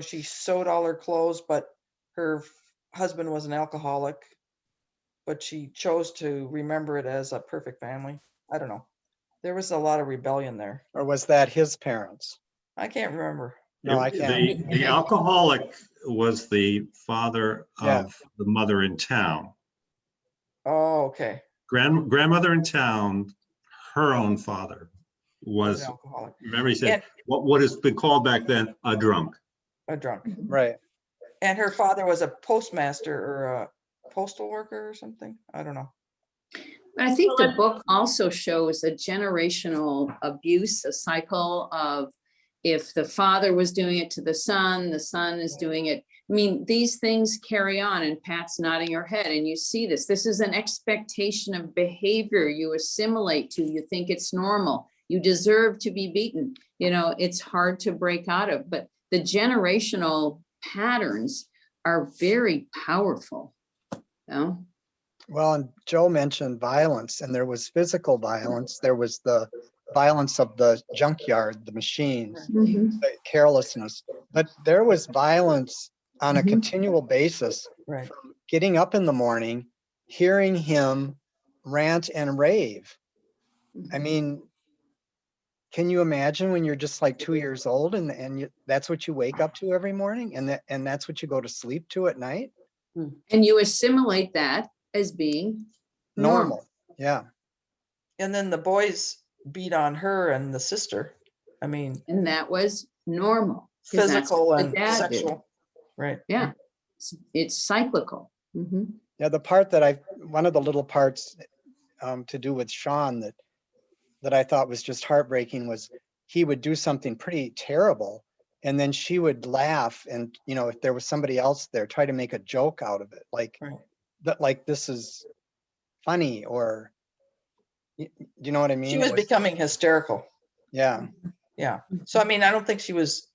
She sewed all her clothes, but her husband was an alcoholic, but she chose to remember it as a perfect family. I don't know. There was a lot of rebellion there. Or was that his parents? I can't remember. No, I can't. The alcoholic was the father of the mother in town. Oh, okay. Grandmother in town, her own father was, alcoholic. Remember he said, what has been called back then, a drunk. A drunk. Right. And her father was a postmaster or a postal worker or something. I don't know. I think the book also shows a generational abuse, a cycle of if the father was doing it to the son is doing it. I mean, these things carry on, and Pat's nodding her head, and you see this. This is an expectation of behavior you assimilate to. You think it's normal. You deserve to be beaten. You know, it's hard to break out of, but the generational patterns are very powerful. You know? Well, and Joe mentioned violence, and there was physical violence. There was the violence of the junkyard, the machines, Mhm. the carelessness, but there was violence on a Mhm. continual basis. Right. From getting up in the morning, hearing him rant and rave. I mean, can you imagine when you're just like 2 years old and that's what you wake up to every morning, and that's what you go to sleep to at night? And you assimilate that as being normal. Yeah. And then the boys beat on her and the sister. I mean, And that was normal. 'Cause that's physical what the and dad did. sexual. Right. Yeah, it's cyclical. Mhm. Yeah, the part that one of the little parts to do with Sean that I thought was just heartbreaking was he would do something pretty terrible, and then she would laugh, and if there was somebody else there, try to make a joke out of it, like Right. that, like this is funny, or do you know what I mean? She It was becoming hysterical. yeah. Yeah. So, I mean, I don't think she was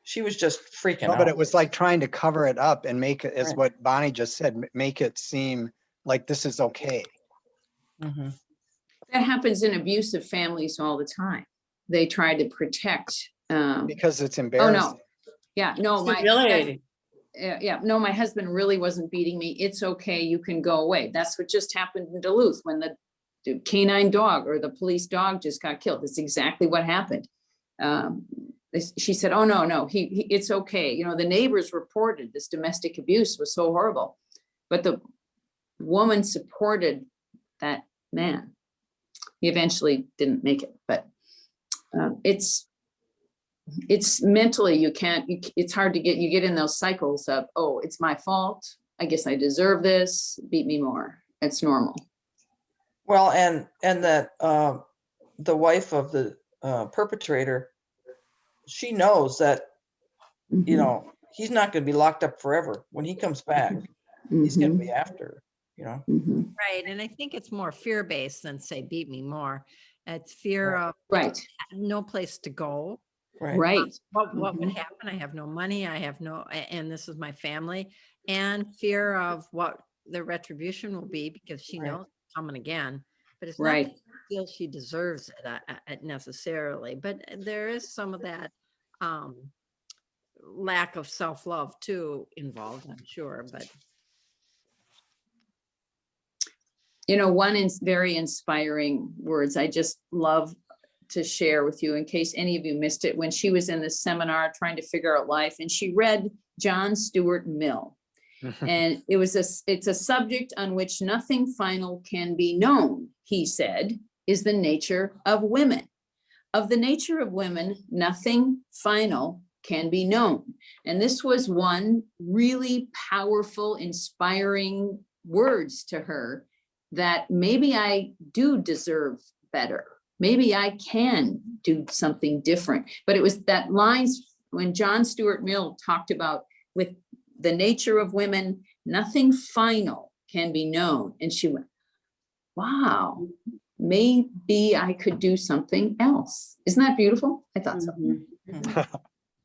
just freaking No, out. but it was like trying to cover it up and make it, as Right. what Bonnie just said, make it seem like this is okay. Mhm. That happens in abusive families all the time. They try to protect. Because it's Oh, embarrassing. no. Yeah, no, my Humiliating. yeah, no, my husband really wasn't beating me. It's okay, you can go away. That's what just happened in Duluth when the canine dog or the police dog just got killed. That's exactly what happened. She said, "Oh no, it's okay." You know, the neighbors reported this domestic abuse was so horrible, but the woman supported that man. He eventually didn't make it, but it's mentally, it's hard to you get in those cycles of, oh, it's my fault. I guess I deserve this. Beat me more. It's normal. Well, and that the wife of the perpetrator, she knows that, Mhm. he's not going to be locked up forever. When he comes back, he's going to be Mhm. after, Mhm. Right. And I think it's more fear-based than say, beat me more. It's fear of Right. no place to go. Right. Right. What would Mhm. happen? I have no money. I have and this is my family, and fear of what the retribution will be, because she Right. knows it's coming again. But it's not Right. that she feels she deserves it necessarily. But there is some of that lack of self-love too involved, I'm sure. But One very inspiring words I just love to share with you in case any of you missed it, when she was in this seminar trying to figure out life, and she read John Stuart Mill. And it's a subject on which nothing final can be known, he said, is the nature of women. Of the nature of women, nothing final can be known. And this was one really powerful, inspiring words to her, that maybe I do deserve better. Maybe I can do something different. But it was that lines when John Stuart Mill talked about, with the nature of women, nothing final can be known. And she went, wow, maybe I could do something else. Isn't that beautiful? I thought so.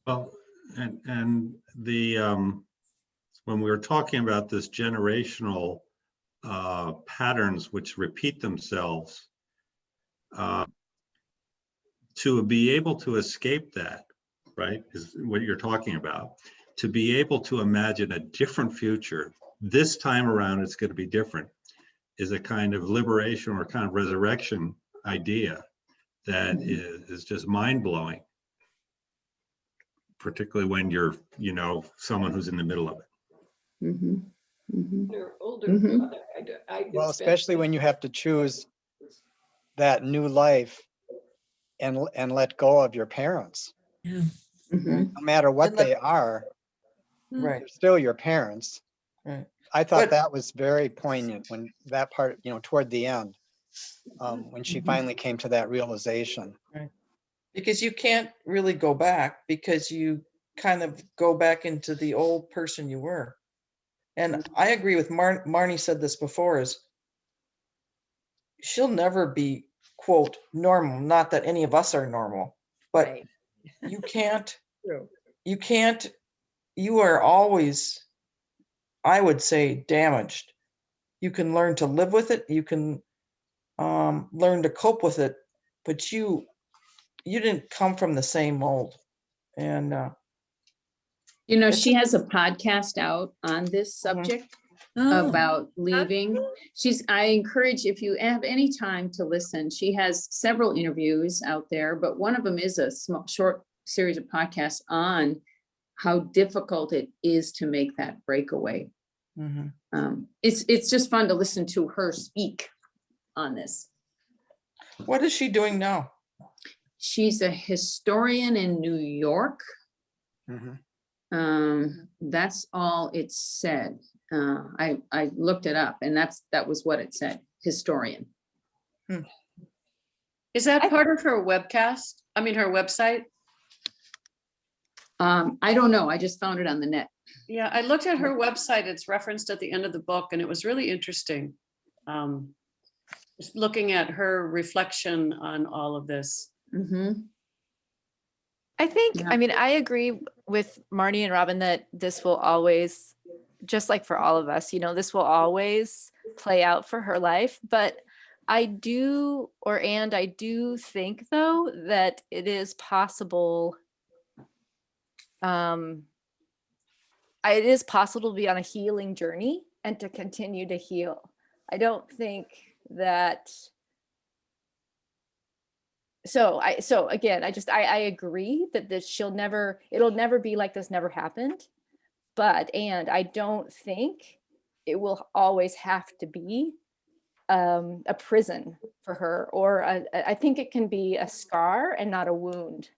Well, and the when we were talking about this generational patterns which repeat themselves, to be able to escape that, right, is what you're talking about. To be able to imagine a different future, this time around it's going to be different, is a kind of liberation or kind of resurrection idea that is just mind-blowing, particularly when you're, someone who's in the middle of it. Mhm. Mhm. Your older Mhm. brother. Well, especially when you have to choose that new life and let go of your parents. Yeah. Mhm. No matter what And the- they are, Right. they're still your parents. Right. I thought But- that was very poignant when that part, toward the end, when she Mhm. finally came to that realization. Right. Because you can't really go back, because you kind of go back into the old person you were. And I agree with Marnie said this before, is she'll never be, quote, normal. Not that any of us are normal, but Right. you can't, True. you are always, I would say, damaged. You can learn to live with it. You can learn to cope with it, but you didn't come from the same mold. And You know, It's she has a podcast out on this subject Oh, about leaving. I encourage, if you have any time to listen, she has several interviews out there, but one of them is a short series of podcasts on how difficult it is to make that breakaway. mhm. It's just fun to listen to her speak on this. What is she doing now? She's a historian in New York. Mhm. That's all it said. I looked it up, and that was what it said, historian. Is that part of her webcast? I mean, her website? I don't know, I just found it on the net. Yeah, I looked at her website. It's referenced at the end of the book, and it was really interesting. Just looking at her reflection on all of this. Mhm. I think, Yeah. I mean, I agree with Marnie and Robin that this will always, just like for all of us, you know, this will always play out for her life. But I do think though, that it is possible. It is possible to be on a healing journey and to continue to heal. I don't think that. So again, I agree that it'll never be like this never happened, and I don't think it will always have to be a prison for her, or I think it can be a scar and not a wound,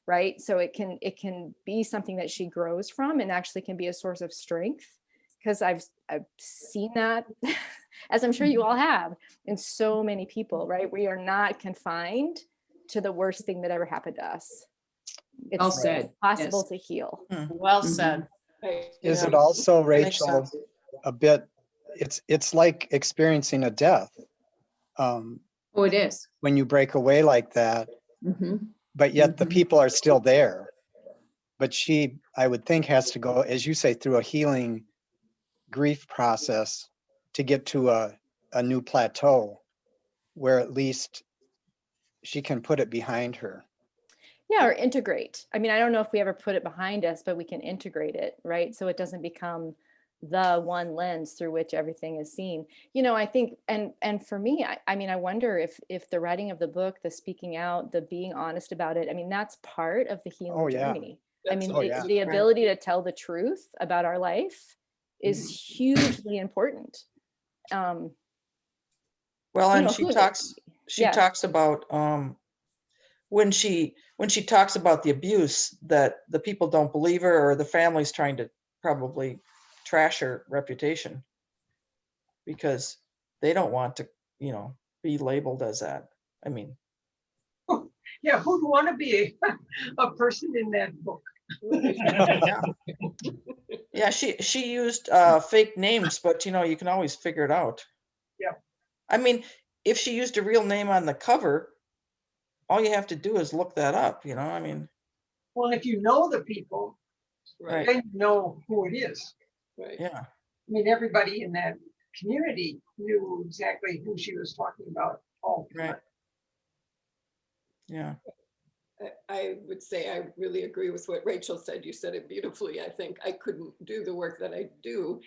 right? So it can be something that she grows from and actually can be a source of strength, because I've seen that, as I'm sure you all have, in so many people, right? We are not confined to the worst thing that ever happened to us. It's Well said, possible yes. to heal. Well Mhm. said. Is Yeah, it also, makes Rachel, sense. a bit, it's like experiencing a death Oh, it is. when you break away like that, Mhm. but yet the Mhm. people are still there. But she, I would think, has to go, as you say, through a healing grief process to get to a new plateau where at least she can put it behind her. Yeah, or integrate. I mean, I don't know if we ever put it behind us, but we can integrate it, right? So it doesn't become the one lens through which everything is seen. You know, I think, and for me, I mean, I wonder if the writing of the book, the speaking out, the being honest about it, I mean, that's part of the healing Oh, yeah. journey. I mean, Oh, yeah. the ability to tell the truth about our life is hugely important. Well, You and know, she who- she talks about when she talks about the abuse, that the people don't believe her, or the family's trying to probably trash her reputation because they don't want to, be labeled as that. I mean, Yeah, who'd want to be a person in that book? yeah. Yeah, she used fake names, but you can always figure it out. Yeah. I mean, if she used a real name on the cover, all you have to do is look that up, I mean, Well, if you know the people, right. then you know who it is. Right. Yeah. I mean, everybody in that community knew exactly who she was talking about all the time. Right. Yeah. I would say I really agree with what Rachel said. You said it beautifully. I think I couldn't do the work that I do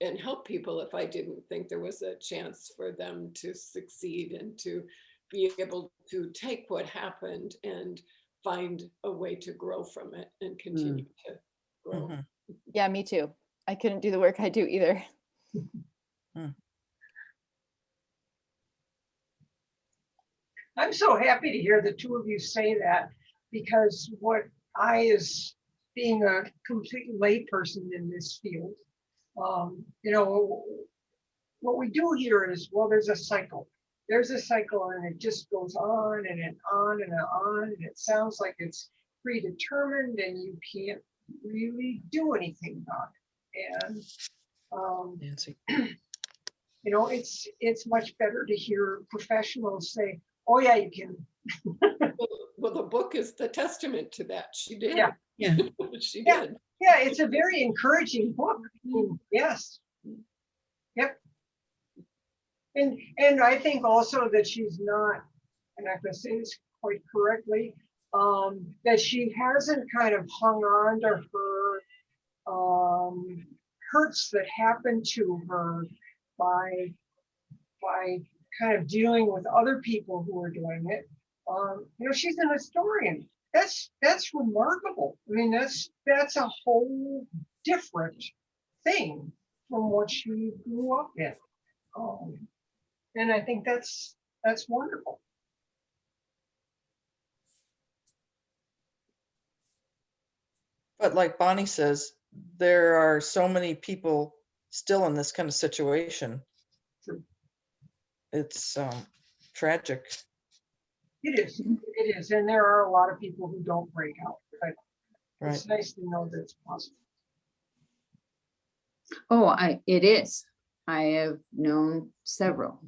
and help people if I didn't think there was a chance for them to succeed and to be able to take what happened and find a way to grow from it and continue to grow. Mhm. Yeah, me too. I couldn't do the work I do either. I'm so happy to hear the two of you say that, because what I, as being a complete layperson in this field, what we do here is, well, there's a cycle. there's a cycle and it just goes on and on and on, and it sounds like it's predetermined and you can't really do anything about it. And Nancy. you know, it's much better to hear professionals say, oh yeah, you can. Well, the book is the testament to that. She did. Yeah. Yeah. She Yeah. did. Yeah, it's a very encouraging book. Yes. Yep. And I think also that she's not, and I'm going to say this quite correctly, that she hasn't kind of hung on to her hurts that happened to her by kind of dealing with other people who are doing it. You know, she's an historian. That's remarkable. I mean, that's a whole different thing from what she grew up in. And I think that's wonderful. But like Bonnie says, there are so many people still in this kind of situation. True. It's tragic. It is. And there are a lot of people who don't break out. But Right. it's nice to know that it's possible. Oh, it is. I have known several.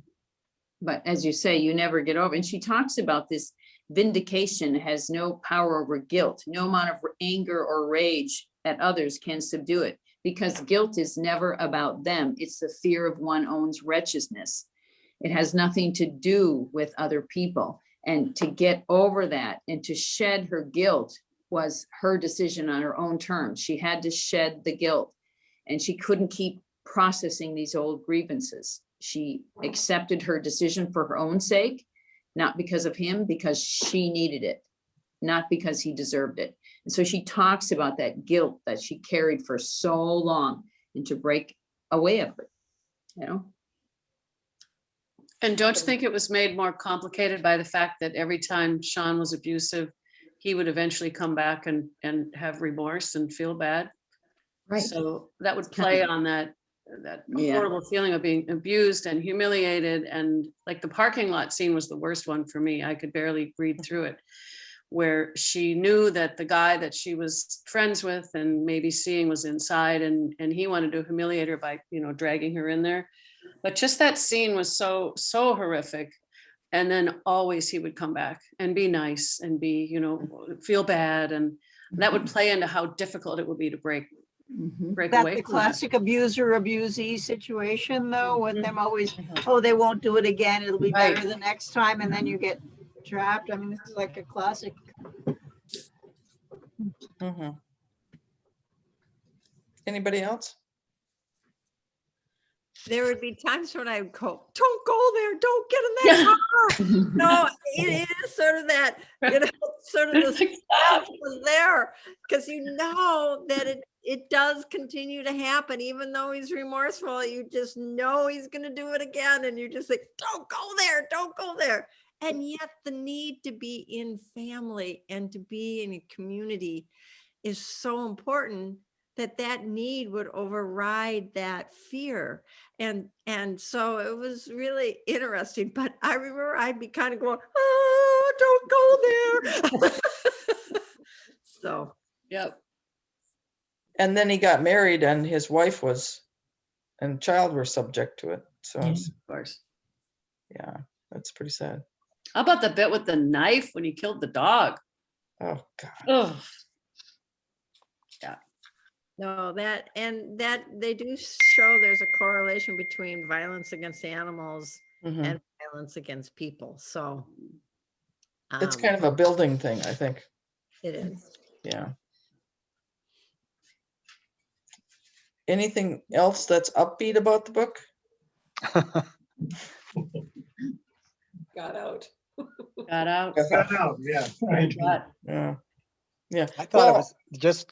But as you say, you never get over. And she talks about this vindication has no power over guilt. No amount of anger or rage at others can subdue it, because guilt is never about them. It's the fear of one's own wretchedness. It has nothing to do with other people. And to get over that and to shed her guilt was her decision on her own terms. She had to shed the guilt, and she couldn't keep processing these old grievances. She accepted her decision for her own sake, not because of him, because she needed it, not because he deserved it. And so she talks about that guilt that she carried for so long, and to break away of it, you know? And don't you think it was made more complicated by the fact that every time Sean was abusive, he would eventually come back and have remorse and feel bad? Right. So that would play on that Yeah. horrible feeling of being abused and humiliated. And like the parking lot scene was the worst one for me. I could barely read through it, where she knew that the guy that she was friends with and maybe seeing was inside, and he wanted to humiliate her by, you know, dragging her in there. But just that scene was so horrific. And then always he would come back and be nice and be, you know, feel bad. And that would play into how difficult it would be to break That's away the from that. classic abuser abusee situation though, with them always, oh, they won't do it again. It'll be better the next time. And then you get trapped. I mean, this is like a classic. Mhm. Anybody else? There would be times when I would go, don't go there, don't get in that car. No, it is sort of that, you know, sort of the suspense was there, because you know that it does continue to happen, even though he's remorseful. You just know he's going to do it again, and you're just like, don't go there, don't go there. And yet the need to be in family and to be in a community is so important, that need would override that fear. And so it was really interesting. But I remember I'd be kind of going, oh, don't go there. So, yep. And then he got married, and his wife and child were subject to it. So Of course. yeah, that's pretty sad. How about the bit with the knife when he killed the dog? Oh God. Oh, no, that they do show there's a correlation between violence against animals Mhm. and violence against people. So It's kind of a building thing, I think. it is. Yeah. Anything else that's upbeat about the book? Got out. got out. Got out, yeah. Right. Yeah. Yeah. I thought Well, it was just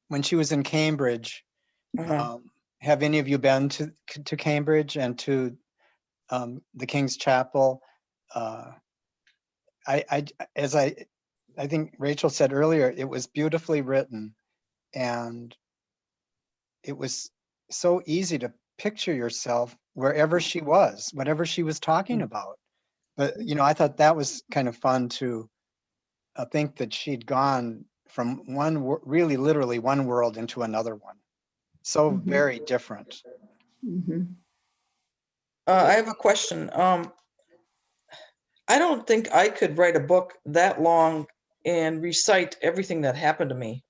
when she was in Cambridge. Have any of you been to Cambridge and to the King's Chapel? I think Rachel said earlier, it was beautifully written, and it was so easy to picture yourself wherever she was, whatever she was talking about. But, you know, I thought that was kind of fun to think that she'd gone from really literally one world into another one. So very different. I have a question. I don't think I could write a book that long and recite everything that happened to me.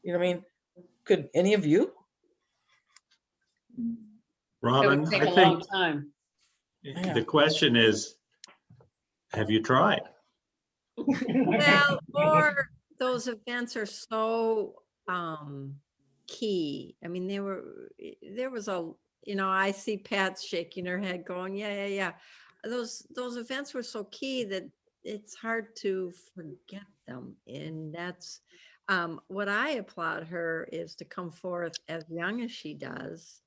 You know what I mean? Could any of you? It Robin, would take I a long think time. the question is, have you tried? Well, or those events are so key. I mean, there was a, you know, I see Pat shaking her head going, yeah. Those events were so key that it's hard to forget them. And that's what I applaud her is to come forth as young as she does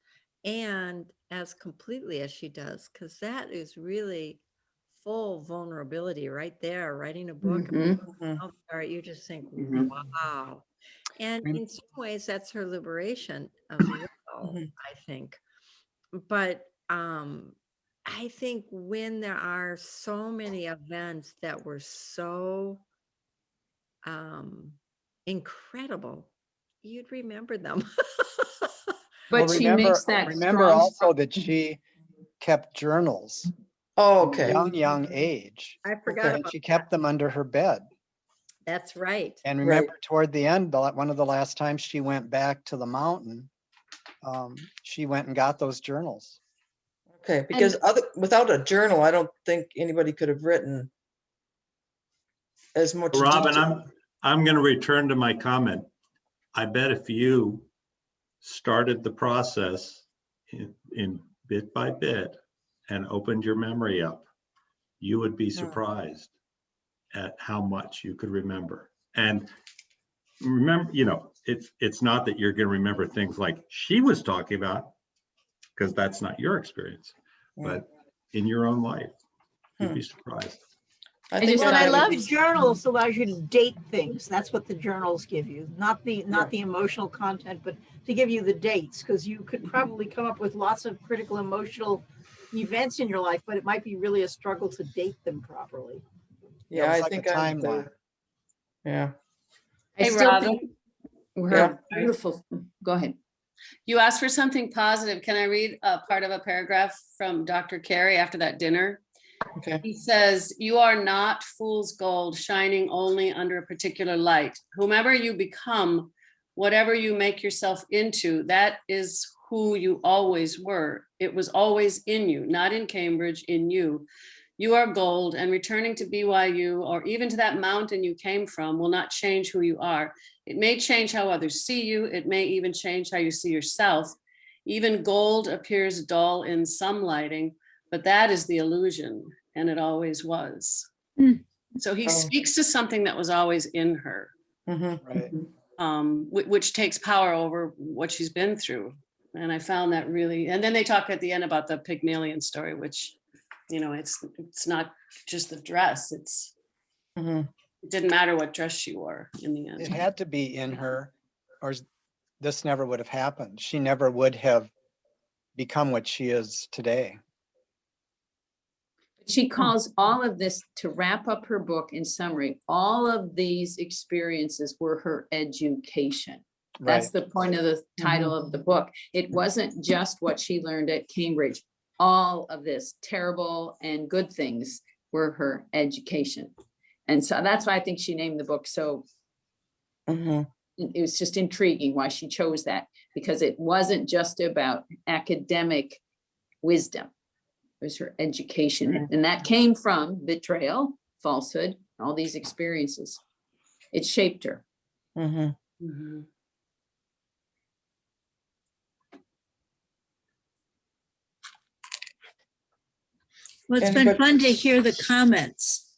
and as completely as she does, because that is really full vulnerability right there, writing a book. All right, you just think, wow. And in some ways, that's her liberation as well, I think. But I think when there are so many events that were so incredible, you'd remember them. But she makes that remember strong. also that she kept journals. Oh, From a young age. I forgot And about she kept them under her bed. That's right. And remember toward the end, one of the last times she went back to the mountain, she went and got those journals. Okay, because without a journal, I don't think anybody could have written as much. Robin, detail. I'm going to return to my comment. I bet if you started the process in bit by bit and opened your memory up, you would be surprised at how much you could remember. And remember, you know, it's not that you're going to remember things like she was talking about, because that's not your experience, but in your own life, you'd be surprised. I love journals allows you to date things. That's what the journals give you, not the emotional content, but to give you the dates, because you could probably come up with lots of critical emotional events in your life, but it might be really a struggle to date them properly. Yeah, I think I'm timeline. Yeah. I Hey, still Robin. think her beautiful. Go ahead. You asked for something positive. Can I read a part of a paragraph from Dr. Carey after that dinner? Okay. He says, "You are not fool's gold shining only under a particular light. Whomever you become, whatever you make yourself into, that is who you always were. It was always in you, not in Cambridge, in you. You are gold, and returning to BYU or even to that mountain you came from will not change who you are. It may change how others see you. It may even change how you see yourself. Even gold appears dull in some lighting, but that is the illusion, and it always was." So he speaks to something that was always in her, Right. which takes power over what she's been through. And I found that really, and then they talk at the end about the Pygmalion story, which, you know, it's not just the dress. It didn't matter what dress she wore in the end. It had to be in her, or this never would have happened. She never would have become what she is today. She calls all of this, to wrap up her book in summary, all of these experiences were her education. That's the point of the title of the book. It wasn't just what she learned at Cambridge. All of this terrible and good things were her education. And so that's why I think she named the book so. It was just intriguing why she chose that, because it wasn't just about academic wisdom. It was her education. And that came from betrayal, falsehood, all these experiences. It shaped her. Well, it's been fun to hear the comments.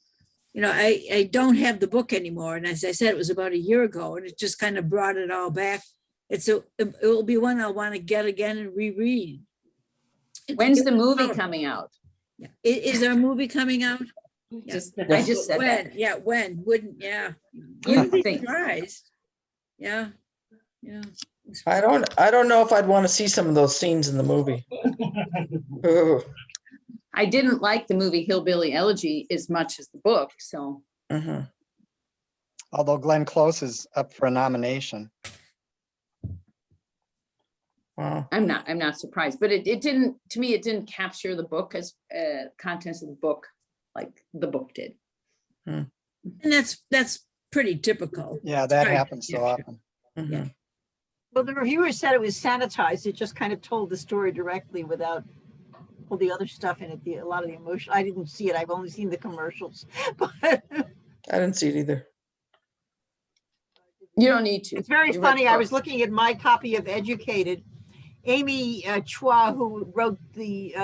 You know, I don't have the book anymore. And as I said, it was about a year ago, and it just kind of brought it all back. It will be one I'll want to get again and reread. When's the movie coming out? Yeah. Is there a movie coming out? I just said when? that. Yeah, when? Wouldn't be surprised. Yeah. I don't know if I'd want to see some of those scenes in the movie. Ooh. I didn't like the movie Hillbilly Elegy as much as the book, so. Mhm. Although Glenn Close is up for a nomination. Wow. I'm not surprised, but it didn't, to me, it didn't capture the book as contents of the book like the book did. And that's pretty typical. Yeah, that Sorry. happens so often. Mhm. Well, the reviewer said it was sanitized. It just kind of told the story directly without all the other stuff in it. A lot of the emotion. I didn't see it. I've only seen the commercials. But I didn't see it either. You don't need to. it's very You read funny. the I book. was looking at my copy of Educated. Amy Chua, who wrote the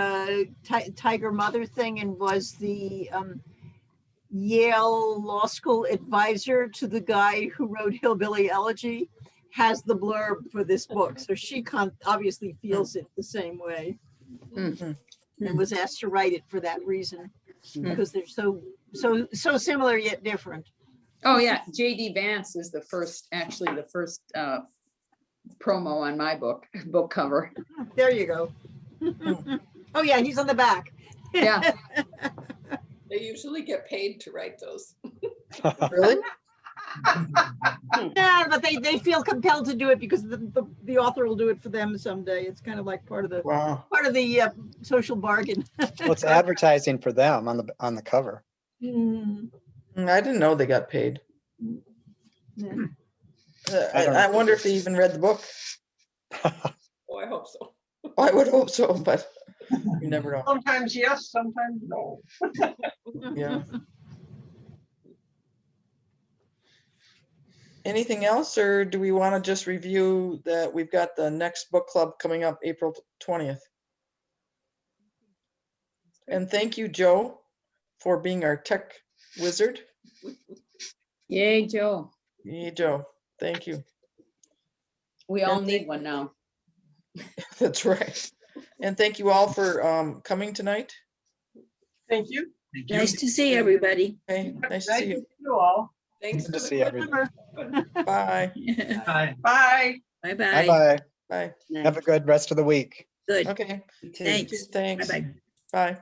Tiger Mother thing and was the Yale Law School advisor to the guy who wrote Hillbilly Elegy, has the blurb for this book. So she obviously feels it the same way and was asked to write it for that reason, because they're so similar yet different. Oh, yeah, J.D. Vance is the first promo on my book cover. There you go. Oh yeah, he's on the back. Yeah. They usually get paid to write those. Really? Yeah, but they feel compelled to do it because the author will do it for them someday. It's kind of like part of the Wow. social bargain. Well, it's advertising for them on the cover. Mm, I didn't know they got paid. yeah. I wonder if they even read the book. Oh, I hope so. I would hope so, but you never know. Sometimes yes, sometimes no. Yeah. Anything else, or do we want to just review that we've got the next book club coming up April 20th? And thank you, Joe, for being our tech wizard. Yay, Joe. Yeah, Joe, thank you. We all need one now. That's right. And thank you all for coming tonight. Thank you. Thank you. Nice to see everybody. Hey, nice to see you. You all. Thanks Good for to the see everybody. Bye. Bye. Bye. Bye-bye. Bye-bye. Bye. Have a good rest of the week. Good. Okay. Thanks. Thanks. Bye-bye. Bye.